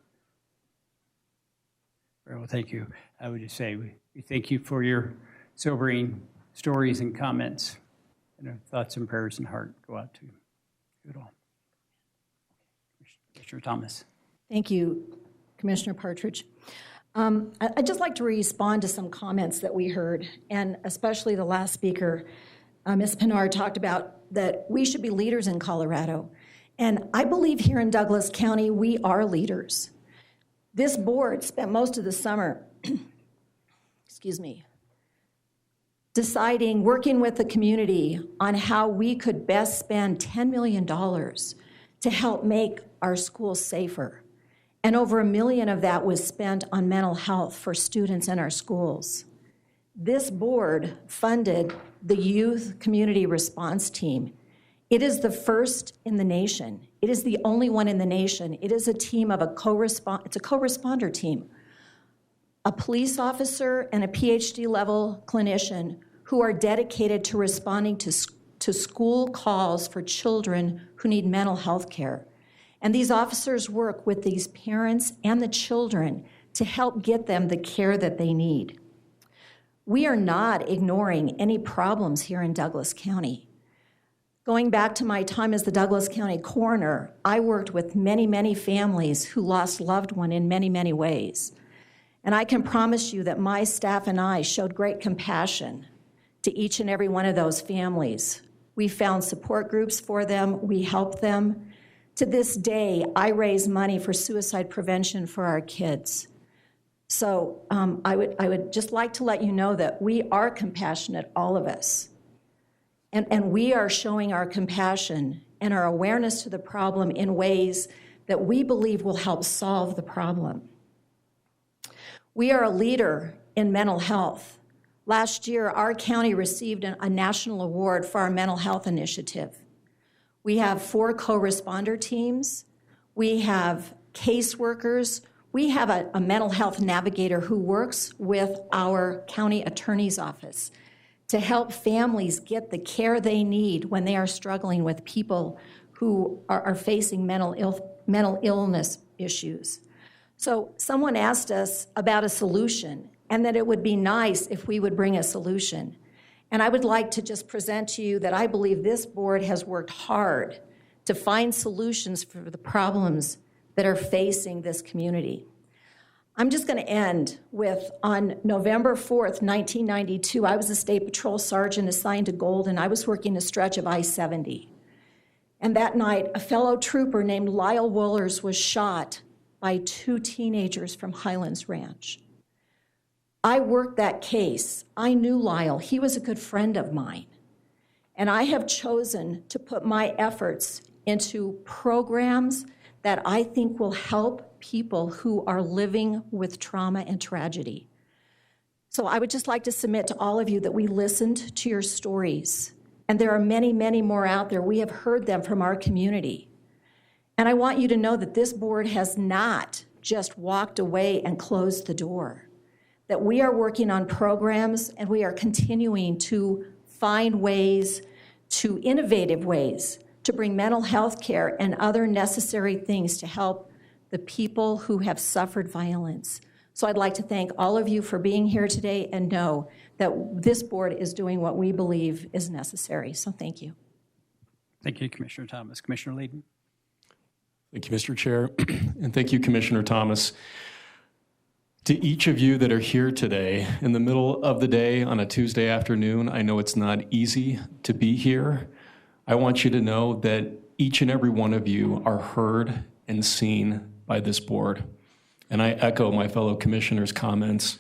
Very well, thank you. I would just say we thank you for your sobering stories and comments, and our thoughts and prayers and heart go out to you at all. Commissioner Thomas. Thank you, Commissioner Partridge. I'd just like to respond to some comments that we heard, and especially the last speaker, Ms. Pinar, talked about that we should be leaders in Colorado. And I believe here in Douglas County, we are leaders. This board spent most of the summer, working with the community on how we could best spend $10 million to help make our schools safer. And over $1 million of that was spent on mental health for students in our schools. This board funded the Youth Community Response Team. It is the first in the nation. It is the only one in the nation. It is a team of it's a co-responder team, a police officer and a PhD level clinician who are dedicated to responding to school calls for children who need mental health care. And these officers work with these parents and the children to help get them the care that they need. We are not ignoring any problems here in Douglas County. Going back to my time as the Douglas County coroner, I worked with many, many families who lost loved one in many, many ways. And I can promise you that my staff and I showed great compassion to each and every one of those families. We found support groups for them. We helped them. To this day, I raise money for suicide prevention for our kids. So I would just like to let you know that we are compassionate, all of us. And we are showing our compassion and our awareness to the problem in ways that we believe will help solve the problem. We are a leader in mental health. Last year, our county received a national award for our mental health initiative. We have 4 co-responder teams. We have caseworkers. We have a mental health navigator who works with our county attorney's office to help families get the care they need when they are struggling with people who are facing mental illness issues. So someone asked us about a solution and that it would be nice if we would bring a solution. And I would like to just present to you that I believe this board has worked hard to find solutions for the problems that are facing this community. I'm just going to end with, on November 4th, 1992, I was a state patrol sergeant assigned to Golden. I was working a stretch of I-70. And that night, a fellow trooper named Lyle Wohlers was shot by 2 teenagers from Highlands Ranch. I worked that case. I knew Lyle. He was a good friend of mine. And I have chosen to put my efforts into programs that I think will help people who are living with trauma and tragedy. So I would just like to submit to all of you that we listened to your stories. And there are many, many more out there. We have heard them from our community. And I want you to know that this board has not just walked away and closed the door, that we are working on programs and we are continuing to find ways, to innovative ways, to bring mental health care and other necessary things to help the people who have suffered violence. So I'd like to thank all of you for being here today and know that this board is doing what we believe is necessary. So thank you. Thank you, Commissioner Thomas. Commissioner Layden. Thank you, Mr. Chair, and thank you, Commissioner Thomas. To each of you that are here today, in the middle of the day on a Tuesday afternoon, I know it's not easy to be here. I want you to know that each and every one of you are heard and seen by this board. And I echo my fellow commissioners' comments.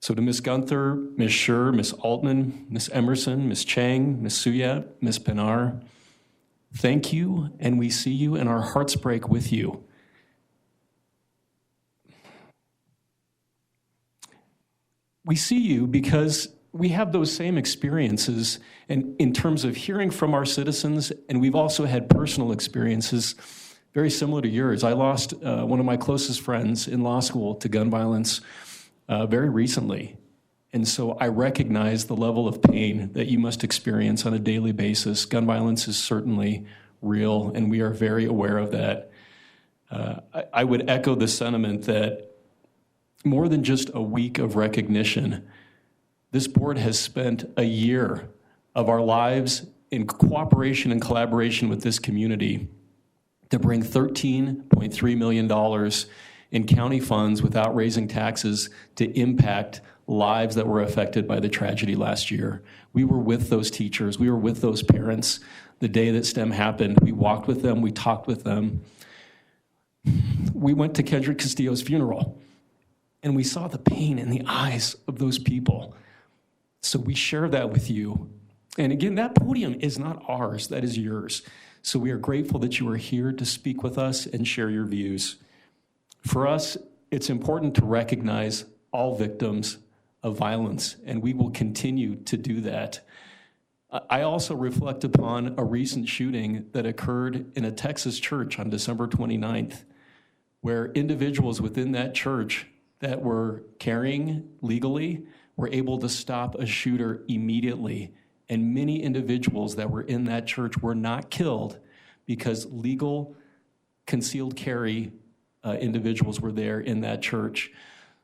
So to Ms. Gunther, Ms. Scher, Ms. Altman, Ms. Emerson, Ms. Chang, Ms. Suyat, Ms. Pinar, thank you, and we see you, and our hearts break with you. We see you because we have those same experiences in terms of hearing from our citizens, and we've also had personal experiences very similar to yours. I lost one of my closest friends in law school to gun violence very recently. And so I recognize the level of pain that you must experience on a daily basis. Gun violence is certainly real, and we are very aware of that. I would echo the sentiment that more than just a week of recognition, this board has spent a year of our lives in cooperation and collaboration with this community to bring $13.3 million in county funds without raising taxes to impact lives that were affected by the tragedy last year. We were with those teachers. We were with those parents the day that STEM happened. We walked with them. We talked with them. We went to Kendrick Castillo's funeral, and we saw the pain in the eyes of those people. So we share that with you. And again, that podium is not ours. That is yours. So we are grateful that you are here to speak with us and share your views. For us, it's important to recognize all victims of violence, and we will continue to do that. I also reflect upon a recent shooting that occurred in a Texas church on December 29th, where individuals within that church that were carrying legally were able to stop a shooter immediately. And many individuals that were in that church were not killed because legal concealed carry individuals were there in that church.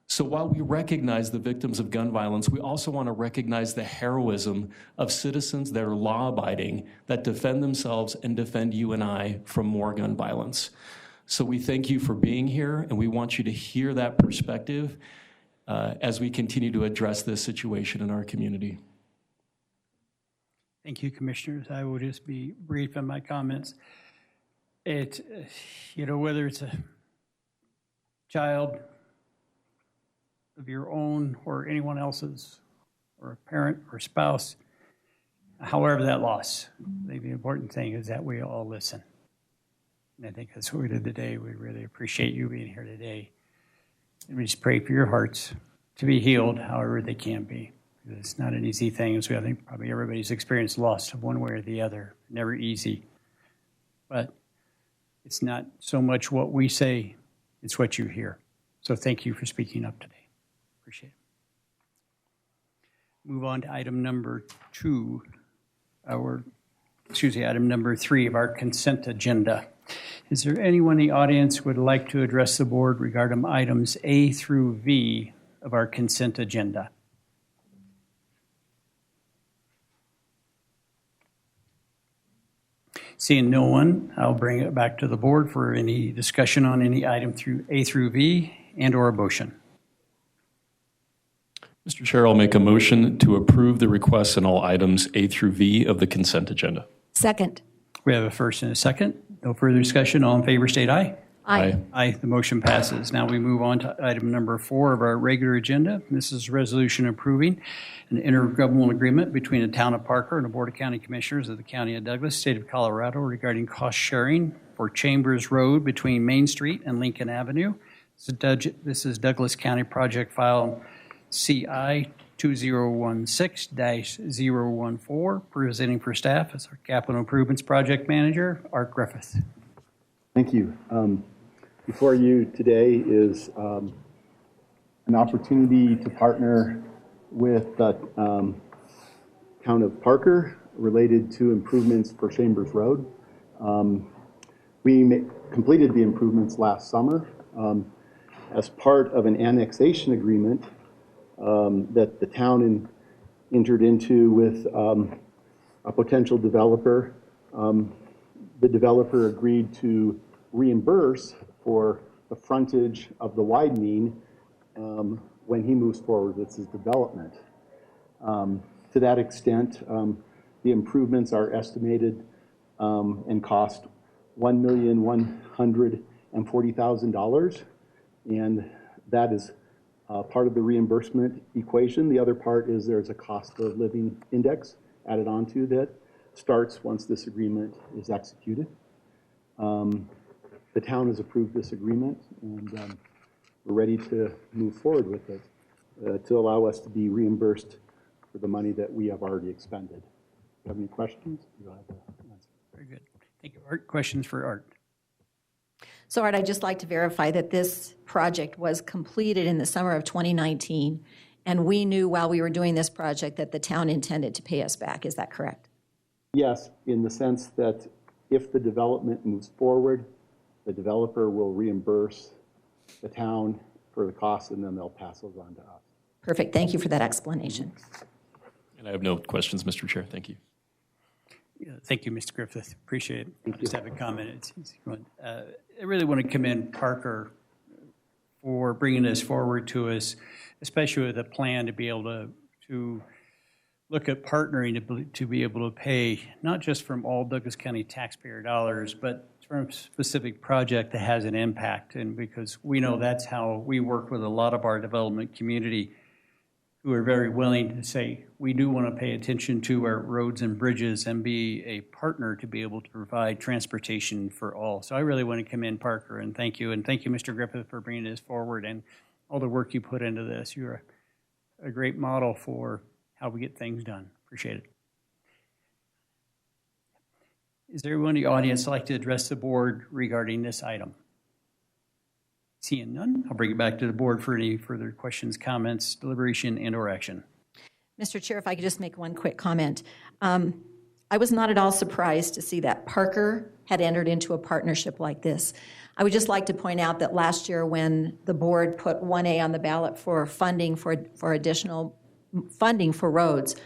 So while we recognize the victims of gun violence, we also want to recognize the heroism of citizens that are law-abiding, that defend themselves and defend you and I from more gun violence. So we thank you for being here, and we want you to hear that perspective as we continue to address this situation in our community. Thank you, Commissioners. I will just be brief in my comments. Whether it's a child of your own or anyone else's, or a parent or spouse, however that loss, I think the important thing is that we all listen. And I think that's what we did today. We really appreciate you being here today. And we just pray for your hearts to be healed however they can be. It's not an easy thing. So I think probably everybody's experienced loss of one way or the other. Never easy. but it's not so much what we say, it's what you hear. So thank you for speaking up today. Appreciate it. Move on to item number 2, item number 3 of our consent agenda. Is there anyone in the audience who would like to address the board regarding items A through V of our consent agenda? Seeing no one, I'll bring it back to the board for any discussion on any item through A through V and/or a motion. Mr. Chair, I'll make a motion to approve the requests in all items A through V of the consent agenda. Second. We have a first and a second. No further discussion. All in favor, state aye. Aye. Aye. The motion passes. Now we move on to item number 4 of our regular agenda. This is a resolution approving an intergovernmental agreement between the town of Parker and the Board of County Commissioners of the County of Douglas, State of Colorado, regarding cost sharing for Chambers Road between Main Street and Lincoln Avenue. This is Douglas County Project File CI 2016-014. Presenting for staff is our Capital Improvements Project Manager, Art Griffith. Thank you. Before you today is an opportunity to partner with the town of Parker related to improvements for Chambers Road. We completed the improvements last summer as part of an annexation agreement that the town entered into with a potential developer. The developer agreed to reimburse for the frontage of the widening when he moves forward with his development. To that extent, the improvements are estimated and cost $1,140,000, and that is part of the reimbursement equation. The other part is there's a cost of living index added onto that starts once this agreement is executed. The town has approved this agreement, and we're ready to move forward with it to allow us to be reimbursed for the money that we have already expended. Do you have any questions? Very good. Thank you, Art. Questions for Art? So, Art, I'd just like to verify that this project was completed in the summer of 2019, and we knew while we were doing this project that the town intended to pay us back. Is that correct? Yes, in the sense that if the development moves forward, the developer will reimburse the town for the costs, and then they'll pass those on to us. Perfect. Thank you for that explanation. And I have no questions, Mr. Chair. Thank you. Yeah, thank you, Mr. Griffith. Appreciate it. I just have a comment. I really want to commend Parker for bringing this forward to us, especially with a plan to be able to look at partnering to be able to pay not just from all Douglas County taxpayer dollars, but from a specific project that has an impact. And because we know that's how we work with a lot of our development community, who are very willing to say, we do want to pay attention to our roads and bridges and be a partner to be able to provide transportation for all. So I really want to commend Parker and thank you. And thank you, Mr. Griffith, for bringing this forward and all the work you put into this. You're a great model for how we get things done. Appreciate it. Is there anyone in the audience like to address the board regarding this item? Seeing none, I'll bring it back to the board for any further questions, comments, deliberation, and/or action. Mr. Chair, if I could just make one quick comment. I was not at all surprised to see that Parker had entered into a partnership like this. I would just like to point out that last year when the board put 1A on the ballot for funding for additional funding for roads,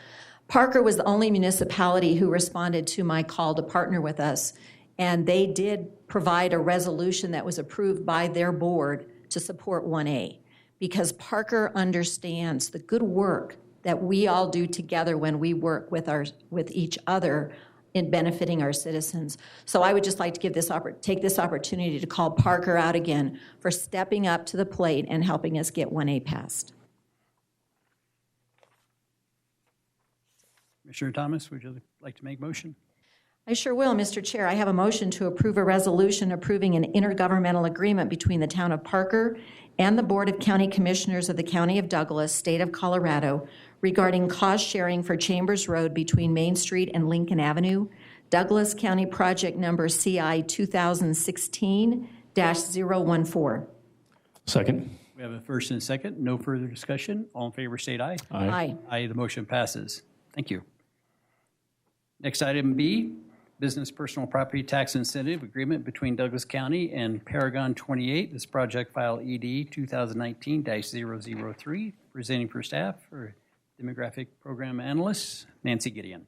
Parker was the only municipality who responded to my call to partner with us, and they did provide a resolution that was approved by their board to support 1A, because Parker understands the good work that we all do together when we work with each other in benefiting our citizens. So I would just like to take this opportunity to call Parker out again for stepping up to the plate and helping us get 1A passed. Commissioner Thomas, would you like to make a motion? I sure will, Mr. Chair. I have a motion to approve a resolution approving an intergovernmental agreement between the town of Parker and the Board of County Commissioners of the County of Douglas, State of Colorado, regarding cost sharing for Chambers Road between Main Street and Lincoln Avenue. Douglas County Project Number CI 2016-014. Second. We have a first and a second. No further discussion. All in favor, state aye. Aye. Aye, the motion passes. Thank you. Next item B, Business Personal Property Tax Incentive Agreement between Douglas County and Paragon 28. This project file ED 2019-003. Presenting for staff or Demographic Program Analyst, Nancy Gideon.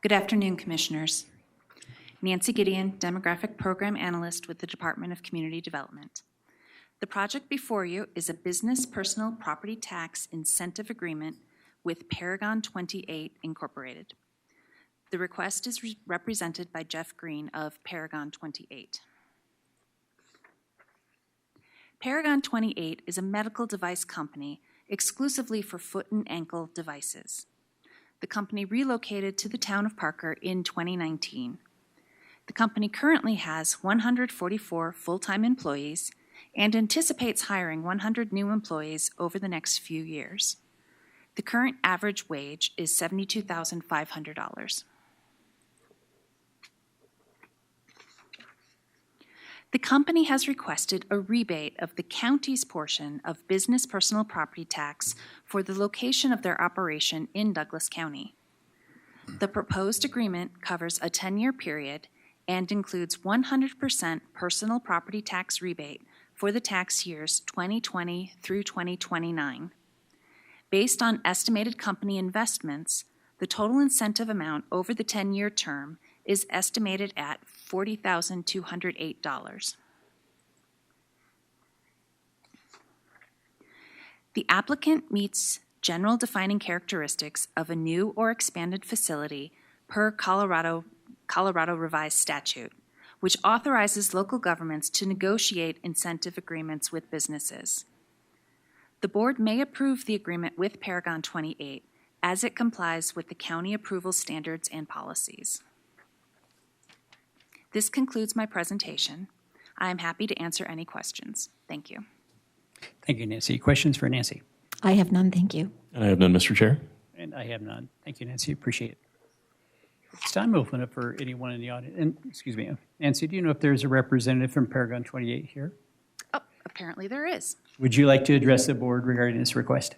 Good afternoon, Commissioners. Nancy Gideon, Demographic Program Analyst with the Department of Community Development. The project before you is a Business Personal Property Tax Incentive Agreement with Paragon 28 Incorporated. The request is represented by Jeff Green of Paragon 28. Paragon 28 is a medical device company exclusively for foot and ankle devices. The company relocated to the town of Parker in 2019. The company currently has 144 full-time employees and anticipates hiring 100 new employees over the next few years. The current average wage is $72,500. The company has requested a rebate of the county's portion of business personal property tax for the location of their operation in Douglas County. The proposed agreement covers a 10-year period and includes 100% personal property tax rebate for the tax years 2020 through 2029. Based on estimated company investments, the total incentive amount over the 10-year term is estimated at $40,208. The applicant meets general defining characteristics of a new or expanded facility per Colorado Revised Statute, which authorizes local governments to negotiate incentive agreements with businesses. The board may approve the agreement with Paragon 28 as it complies with the county approval standards and policies. This concludes my presentation. I am happy to answer any questions. Thank you. Thank you, Nancy. Questions for Nancy? I have none, thank you. And I have none, Mr. Chair. And I have none. Thank you, Nancy. Appreciate it. It's time to open up for anyone in the audience. And, excuse me, Nancy, do you know if there's a representative from Paragon 28 here? Oh, apparently there is. Would you like to address the board regarding this request?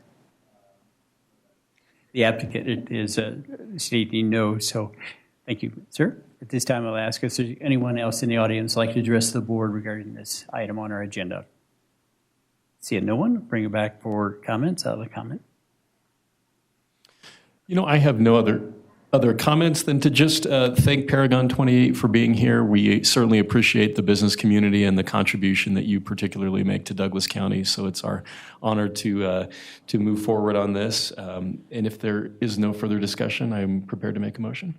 The applicant is stating no, so thank you, sir. At this time, I'll ask if there's anyone else in the audience like to address the board regarding this item on our agenda. Seeing no one, bring it back for comments. I'll have a comment. You know, I have no other comments than to just thank Paragon 28 for being here. We certainly appreciate the business community and the contribution that you particularly make to Douglas County. So it's our honor to move forward on this. And if there is no further discussion, I'm prepared to make a motion.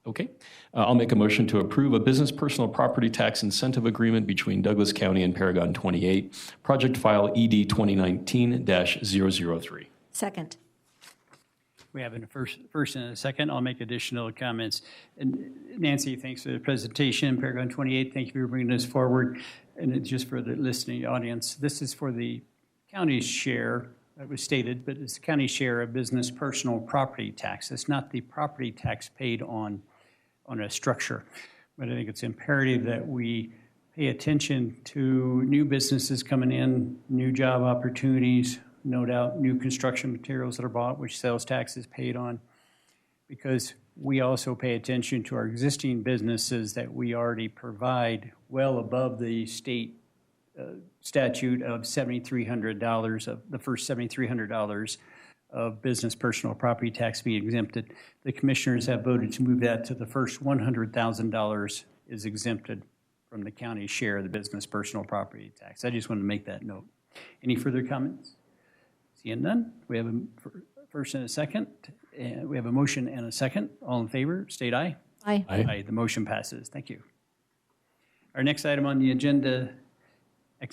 Okay. I'll make a motion to approve a business personal property tax incentive agreement between Douglas County and Paragon 28, project file ED 2019-003. Second. We have a first and a second. I'll make additional comments. And Nancy, thanks for the presentation. Paragon 28, thank you for bringing this forward. And it's just for the listening audience, this is for the county's share, that was stated, but it's the county's share of business personal property tax. It's not the property tax paid on a structure. But I think it's imperative that we pay attention to new businesses coming in, new job opportunities, no doubt new construction materials that are bought, which sales tax is paid on, because we also pay attention to our existing businesses that we already provide well above the state statute of $7,300, of the first $7,300 of business personal property tax being exempted. The commissioners have voted to move that to the first $100,000 is exempted from the county's share of the business personal property tax. I just wanted to make that note. Any further comments? Seeing none, we have a first and a second. And we have a motion and a second. All in favor, state aye. Aye. Aye. The motion passes. Thank you. Our next item on the agenda,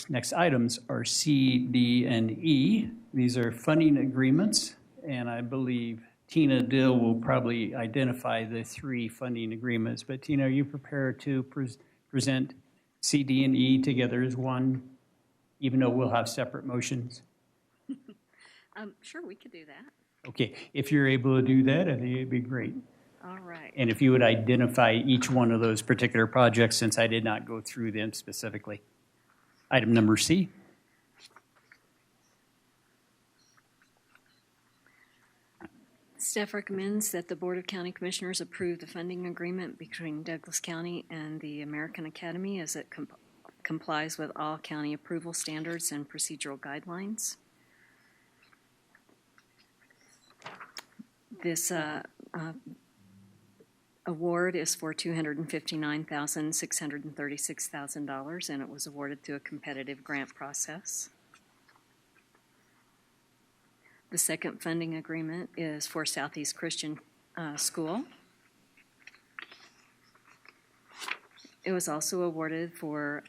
next items are C, D, and E. These are funding agreements, and I believe Tina Dill will probably identify the three funding agreements. But Tina, are you prepared to present C, D, and E together as one, even though we'll have separate motions? Sure, we could do that. Okay, if you're able to do that, I think it'd be great. All right. And if you would identify each one of those particular projects, since I did not go through them specifically. Item number C. Staff recommends that the Board of County Commissioners approve the funding agreement between Douglas County and the American Academy as it complies with all county approval standards and procedural guidelines. This award is for $259,636,000, and it was awarded through a competitive grant process. The second funding agreement is for Southeast Christian School. It was also awarded for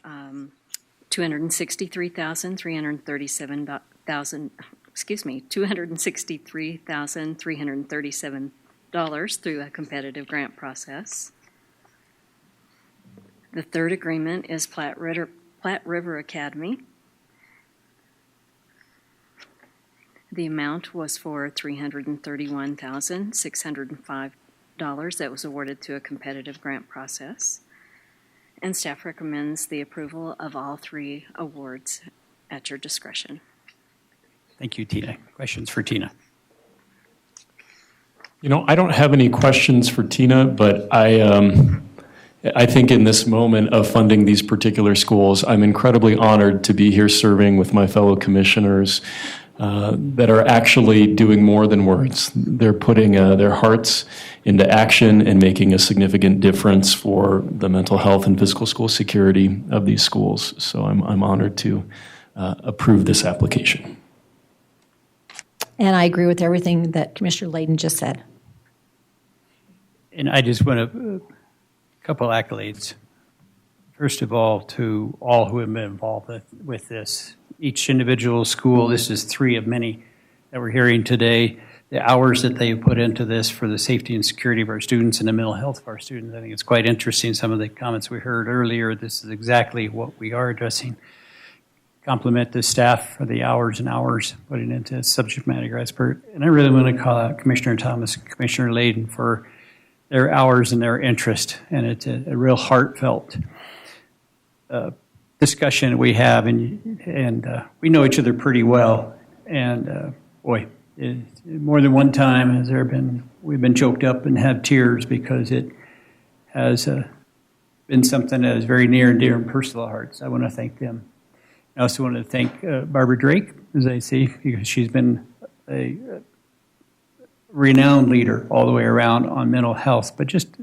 $263,337 through a competitive grant process. The third agreement is Platte River Academy. The amount was for $331,605 that was awarded to a competitive grant process. And staff recommends the approval of all three awards at your discretion. Thank you, Tina. Questions for Tina? You know, I don't have any questions for Tina, but I think in this moment of funding these particular schools, I'm incredibly honored to be here serving with my fellow commissioners that are actually doing more than words. They're putting their hearts into action and making a significant difference for the mental health and physical school security of these schools. So I'm honored to approve this application. And I agree with everything that Commissioner Layden just said. And I just want a couple accolades. First of all, to all who have been involved with this. Each individual school, this is three of many that we're hearing today, the hours that they put into this for the safety and security of our students and the mental health of our students. I think it's quite interesting, some of the comments we heard earlier. This is exactly what we are addressing. Compliment the staff for the hours and hours putting into subject matter expert. And I really want to call out Commissioner Thomas and Commissioner Layden for their hours and their interest. And it's a real heartfelt discussion we have, and we know each other pretty well. And boy, more than one time we've been choked up and had tears because it has been something that is very near and dear and personal to hearts. I want to thank them. I also want to thank Barbara Drake, as I see, because she's been a renowned leader all the way around on mental health, but just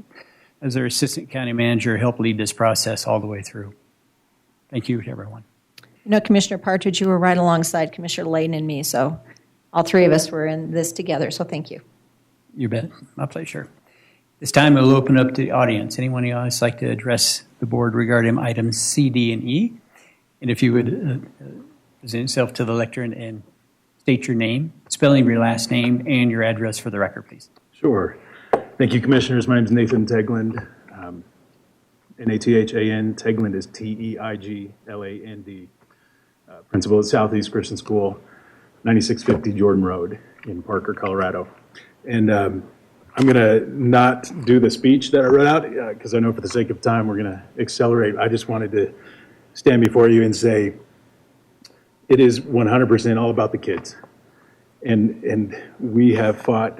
as their assistant county manager, helped lead this process all the way through. Thank you to everyone. You know, Commissioner Partridge, you were right alongside Commissioner Layden and me, so all three of us were in this together, so thank you. You bet. My pleasure. This time we'll open up to the audience. Anyone in the audience like to address the board regarding items C, D, and E? And if you would present yourself to the lectern and state your name, spelling of your last name, and your address for the record, please. Sure. Thank you, Commissioners. My name is Nathan Tegland. Nathan. Tegland is Teigland. Principal at Southeast Christian School, 9650 Jordan Road in Parker, Colorado. And I'm going to not do the speech that I wrote out because I know for the sake of time we're going to accelerate. I just wanted to stand before you and say it is 100% all about the kids. And we have fought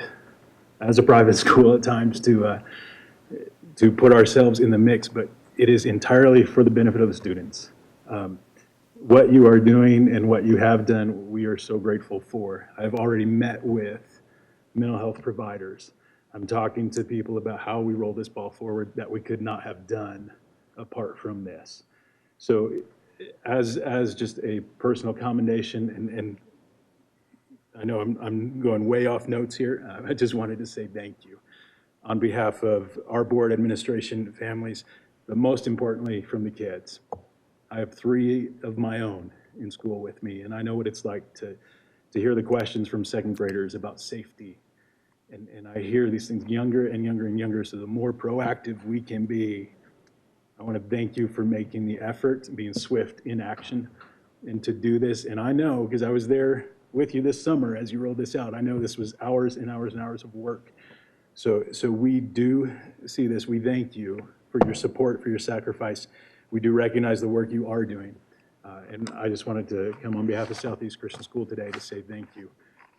as a private school at times to put ourselves in the mix, but it is entirely for the benefit of the students. What you are doing and what you have done, we are so grateful for. I've already met with mental health providers. I'm talking to people about how we roll this ball forward that we could not have done apart from this. So as just a personal commendation I know I'm going way off notes here. I just wanted to say thank you on behalf of our board, administration, families, but most importantly from the kids. I have 3 of my own in school with me, and I know what it's like to hear the questions from second graders about safety. And I hear these things younger and younger and younger, so the more proactive we can be, I want to thank you for making the effort, being swift in action, and to do this. And I know, because I was there with you this summer as you rolled this out, I know this was hours and hours and hours of work. So we do see this. We thank you for your support, for your sacrifice. We do recognize the work you are doing. And I just wanted to come on behalf of Southeast Christian School today to say thank you.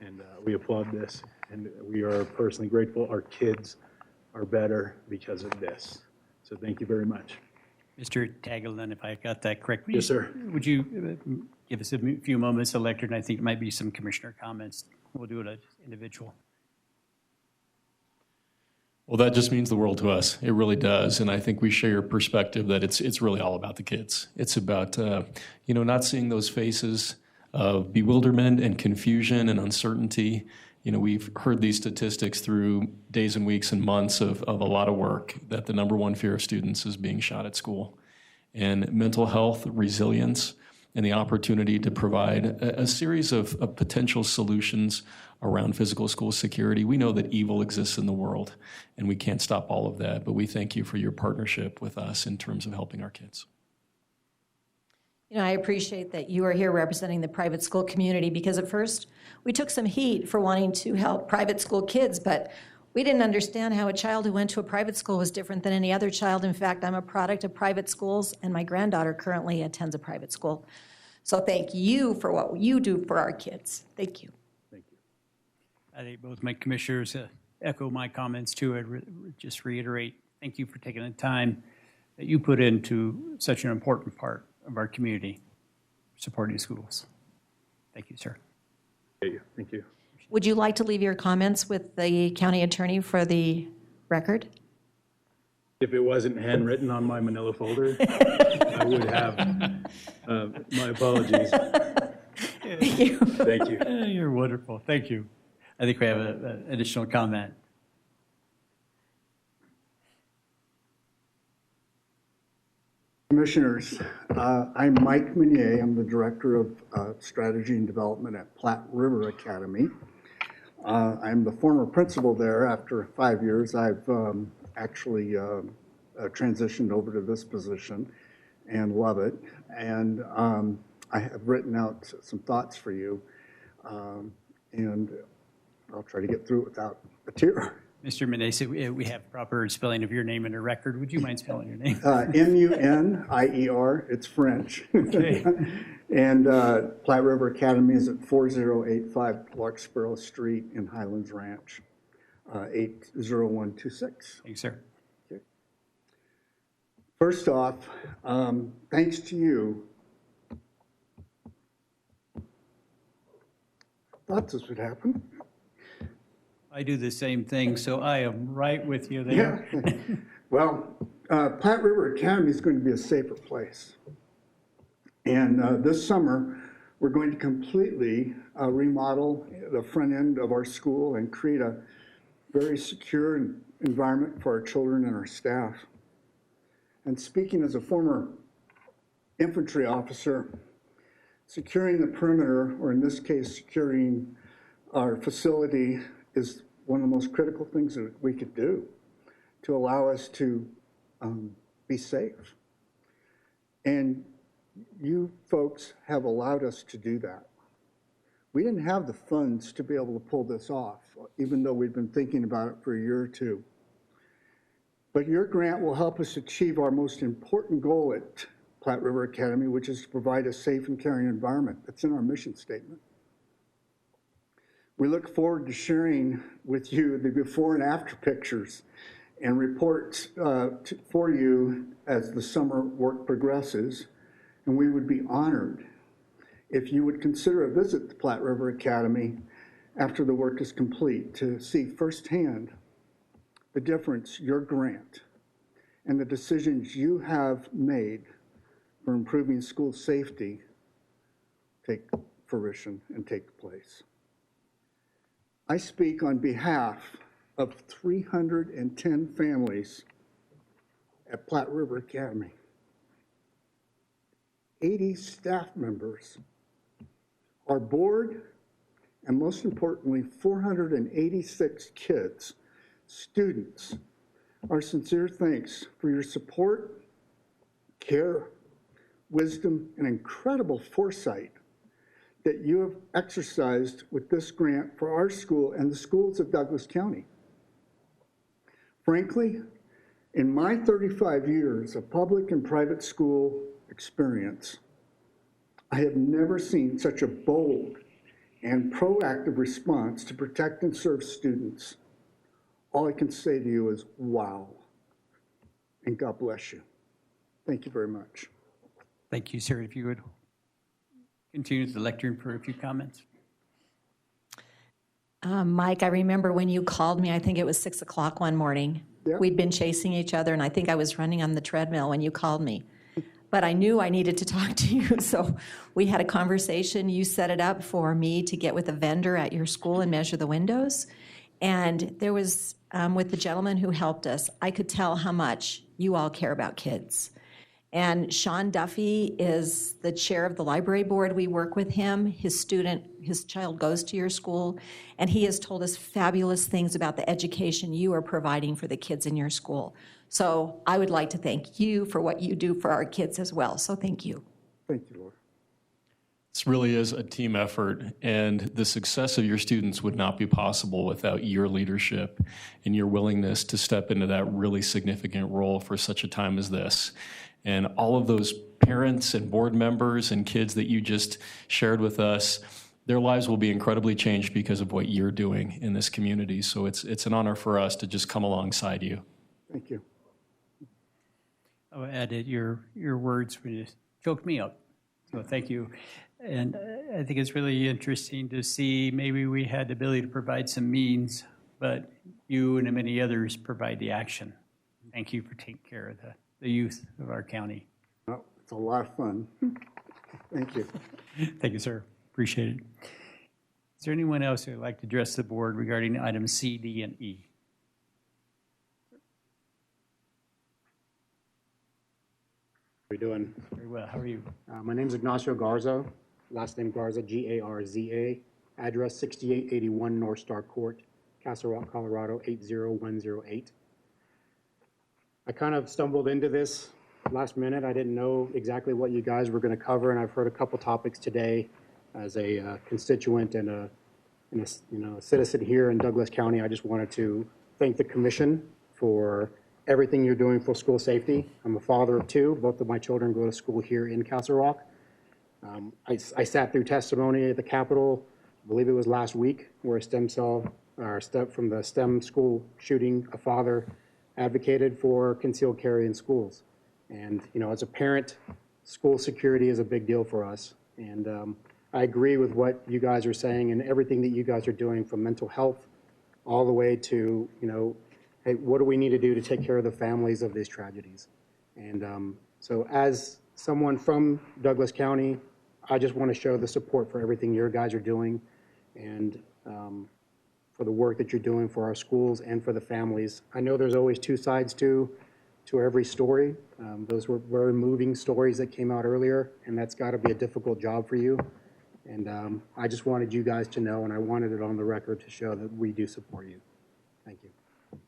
And we applaud this. And we are personally grateful. Our kids are better because of this. So thank you very much. Mr. Tagelman, if I got that correct. Yes, sir. Would you give us a few moments to lecture? And I think it might be some commissioner comments. We'll do it as individual. Well, that just means the world to us. It really does. And I think we share your perspective that it's really all about the kids. It's about, not seeing those faces of bewilderment and confusion and uncertainty. We've heard these statistics through days and weeks and months of a lot of work that the number one fear of students is being shot at school. And mental health, resilience, and the opportunity to provide a series of potential solutions around physical school security. We know that evil exists in the world, and we can't stop all of that, but we thank you for your partnership with us in terms of helping our kids. I appreciate that you are here representing the private school community, because at first we took some heat for wanting to help private school kids, but we didn't understand how a child who went to a private school was different than any other child. In fact, I'm a product of private schools, and my granddaughter currently attends a private school. So thank you for what you do for our kids. Thank you. Thank you. I think both my commissioners echo my comments too. I'd just reiterate, thank you for taking the time that you put into such an important part of our community, supporting schools. Thank you, sir. Thank you. Would you like to leave your comments with the county attorney for the record? If it wasn't handwritten on my manila folder, I would have. My apologies. Thank you. Thank you. You're wonderful. Thank you. I think we have an additional comment. Commissioners, I'm Mike Meunier. I'm the Director of Strategy and Development at Platte River Academy. I'm the former principal there. After 5 years, I've actually transitioned over to this position and love it. And I have written out some thoughts for you, and I'll try to get through it without a tear. Mr. Meunier, we have proper spelling of your name in the record. Would you mind spelling your name? Munier. It's French. Okay. And Platte River Academy is at 4085 Larkspur Street in Highlands Ranch, 80126. Thanks, sir. Okay. First off, thanks to you. Thought this would happen. I do the same thing, so I am right with you there. Yeah. Well, Platte River Academy is going to be a safer place. And this summer, we're going to completely remodel the front end of our school and create a very secure environment for our children and our staff. And speaking as a former infantry officer, securing the perimeter, or in this case, securing our facility, is one of the most critical things that we could do to allow us to be safe. And you folks have allowed us to do that. We didn't have the funds to be able to pull this off, even though we've been thinking about it for a year or two. But your grant will help us achieve our most important goal at Platte River Academy, which is to provide a safe and caring environment. That's in our mission statement. We look forward to sharing with you the before and after pictures and reports for you as the summer work progresses. And we would be honored if you would consider a visit to Platte River Academy after the work is complete to see firsthand the difference your grant and the decisions you have made for improving school safety take fruition and take place. I speak on behalf of 310 families at Platte River Academy, 80 staff members, our board, and most importantly, 486 kids, students. Our sincere thanks for your support, care, wisdom, and incredible foresight that you have exercised with this grant for our school and the schools of Douglas County. Frankly, in my 35 years of public and private school experience, I have never seen such a bold and proactive response to protect and serve students. All I can say to you is, wow, and God bless you. Thank you very much. Thank you, sir. If you would continue the lectern for a few comments. Mike, I remember when you called me, I think it was 6 o'clock one morning. Yep. We'd been chasing each other, and I think I was running on the treadmill when you called me. But I knew I needed to talk to you, so we had a conversation. You set it up for me to get with a vendor at your school and measure the windows. And there was, with the gentleman who helped us, I could tell how much you all care about kids. And Sean Duffy is the chair of the library board. We work with him. His child goes to your school, and he has told us fabulous things about the education you are providing for the kids in your school. So I would like to thank you for what you do for our kids as well. So thank you. Thank you, Laura. This really is a team effort, and the success of your students would not be possible without your leadership and your willingness to step into that really significant role for such a time as this. And all of those parents and board members and kids that you just shared with us, their lives will be incredibly changed because of what you're doing in this community. So it's an honor for us to just come alongside you. Thank you. I added your words when you choked me up. So thank you. And I think it's really interesting to see maybe we had the ability to provide some means, but you and many others provide the action. Thank you for taking care of the youth of our county. Well, it's a lot of fun. Thank you. Thank you, sir. Appreciate it. Is there anyone else who would like to address the board regarding items C, D, and E? How are you doing? Very well. How are you? My name is Ignacio Garza, last name Garza, G-A-R-Z-A, address 6881 North Star Court, Castle Rock, Colorado, 80108. I kind of stumbled into this last minute. I didn't know exactly what you guys were going to cover, and I've heard a couple topics today. As a constituent and a citizen here in Douglas County, I just wanted to thank the commission for everything you're doing for school safety. I'm a father of two. Both of my children go to school here in Castle Rock. I sat through testimony at the Capitol, I believe it was last week, where a from the STEM school shooting, a father advocated for concealed carry in schools. And, as a parent, school security is a big deal for us. And I agree with what you guys are saying and everything that you guys are doing, from mental health all the way to, hey, what do we need to do to take care of the families of these tragedies? And so as someone from Douglas County, I just want to show the support for everything you guys are doing, and for the work that you're doing for our schools and for the families. I know there's always two sides to every story. Those were very moving stories that came out earlier, and that's got to be a difficult job for you. And I just wanted you guys to know, and I wanted it on the record to show that we do support you. Thank you.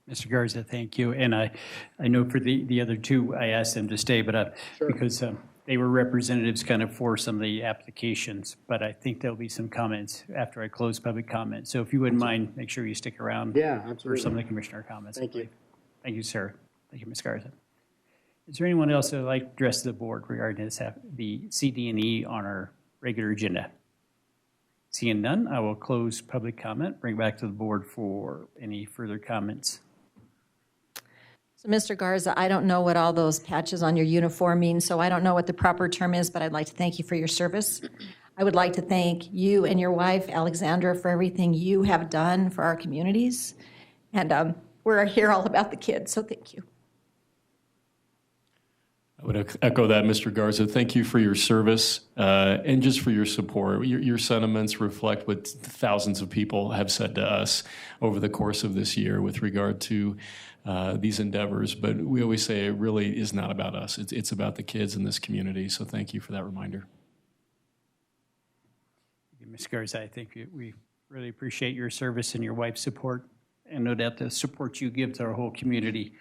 Mr. Garza, thank you. And I know for the other two, I asked them to stay, but Sure. because they were representatives kind of for some of the applications, but I think there'll be some comments after I close public comment. So if you wouldn't mind, make sure you stick around Yeah, for absolutely. some of the commissioner comments. Thank you. Thank you, sir. Thank you, Ms. Garza. Is there anyone else that would like to address the board regarding this, the C, D, and E on our regular agenda? Seeing none, I will close public comment, bring back to the board for any further comments. So, Mr. Garza, I don't know what all those patches on your uniform mean, so I don't know what the proper term is, but I'd like to thank you for your service. I would like to thank you and your wife, Alexandra, for everything you have done for our communities. And we're here all about the kids, so thank you. I would echo that, Mr. Garza. Thank you for your service and just for your support. Your sentiments reflect what thousands of people have said to us over the course of this year with regard to these endeavors. But we always say it really is not about us. It's about the kids in this community. So thank you for that reminder. Ms. Garza, I think we really appreciate your service and your wife's support, and no doubt the support you give to our whole community.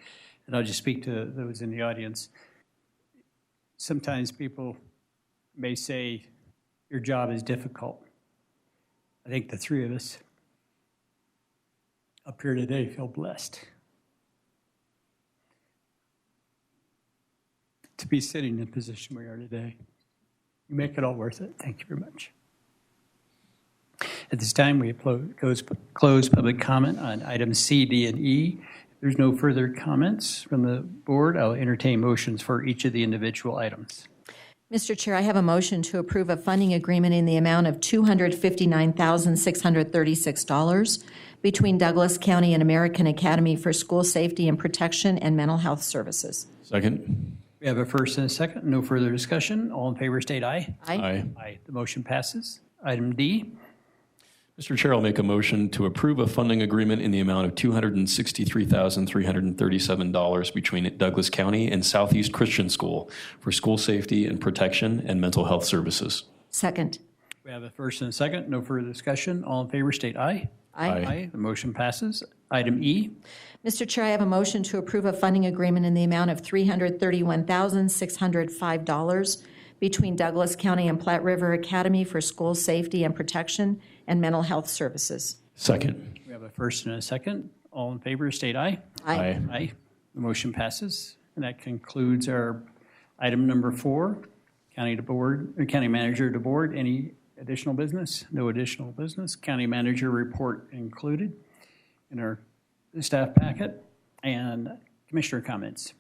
And I'll just speak to those in the audience. Sometimes people may say your job is difficult. I think the three of us up here today feel blessed to be sitting in the position we are today. You make it all worth it. Thank you very much. At this time, we close public comment on items C, D, and E. If there's no further comments from the board, I'll entertain motions for each of the individual items. Mr. Chair, I have a motion to approve a funding agreement in the amount of $259,636 between Douglas County and American Academy for School Safety and Protection and Mental Health Services. Second. We have a first and a second. No further discussion. All in favor state aye. Aye. Aye. The motion passes. Item D. Mr. Chair, I'll make a motion to approve a funding agreement in the amount of $263,337 between Douglas County and Southeast Christian School for school safety and protection and mental health services. Second. We have a first and a second. No further discussion. All in favor state aye. Aye. Aye. The motion passes. Item E. Mr. Chair, I have a motion to approve a funding agreement in the amount of $331,605 between Douglas County and Platte River Academy for school safety and protection and mental health services. Second. We have a first and a second. All in favor state aye. Aye. Aye. The motion passes. And that concludes our item number 4. County manager to board. Any additional business? No additional business. County manager report included in our staff packet. And commissioner comments.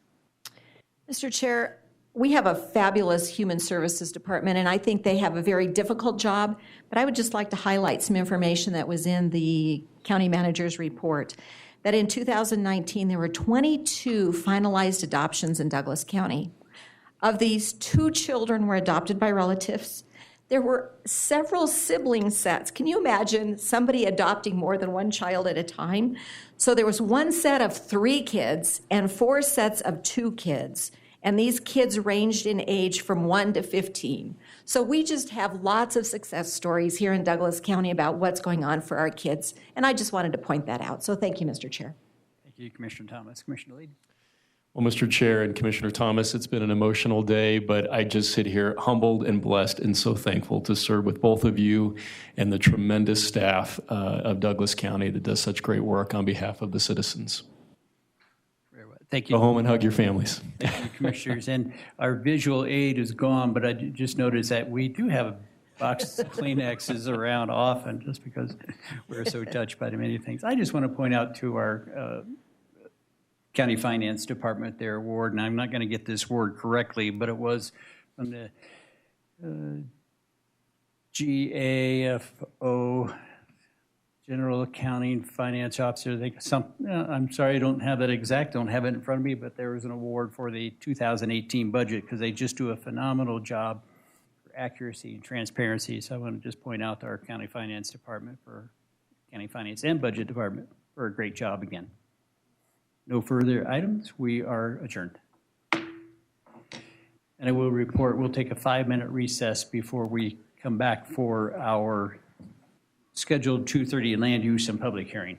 Mr. Chair, we have a fabulous human services department, and I think they have a very difficult job, but I would just like to highlight some information that was in the county manager's report, that in 2019, there were 22 finalized adoptions in Douglas County. Of these, 2 children were adopted by relatives. There were several sibling sets. Can you imagine somebody adopting more than one child at a time? So there was 1 set of 3 kids and 4 sets of 2 kids. And these kids ranged in age from 1 to 15. So we just have lots of success stories here in Douglas County about what's going on for our kids. And I just wanted to point that out. So thank you, Mr. Chair. Thank you, Commissioner Thomas. Commissioner Lead. Well, Mr. Chair and Commissioner Thomas, it's been an emotional day, but I just sit here humbled and blessed and so thankful to serve with both of you and the tremendous staff of Douglas County that does such great work on behalf of the citizens. Thank you. Go home and hug your families. Thank you, commissioners. And our visual aid is gone, but I just noticed that we do have boxes of Kleenexes around often just because we're so touched by the many things. I just want to point out to our county finance department their award, and I'm not going to get this word correctly, but it was from the GAFO, General Accounting Finance Officer. I'm sorry, I don't have that exact, don't have it in front of me, but there was an award for the 2018 budget because they just do a phenomenal job for accuracy and transparency. So I want to just point out to our county finance department, for county finance and budget department, for a great job again. No further items. We are adjourned. And I will report, we'll take a 5-minute recess before we come back for our scheduled 2:30 land use and public hearing.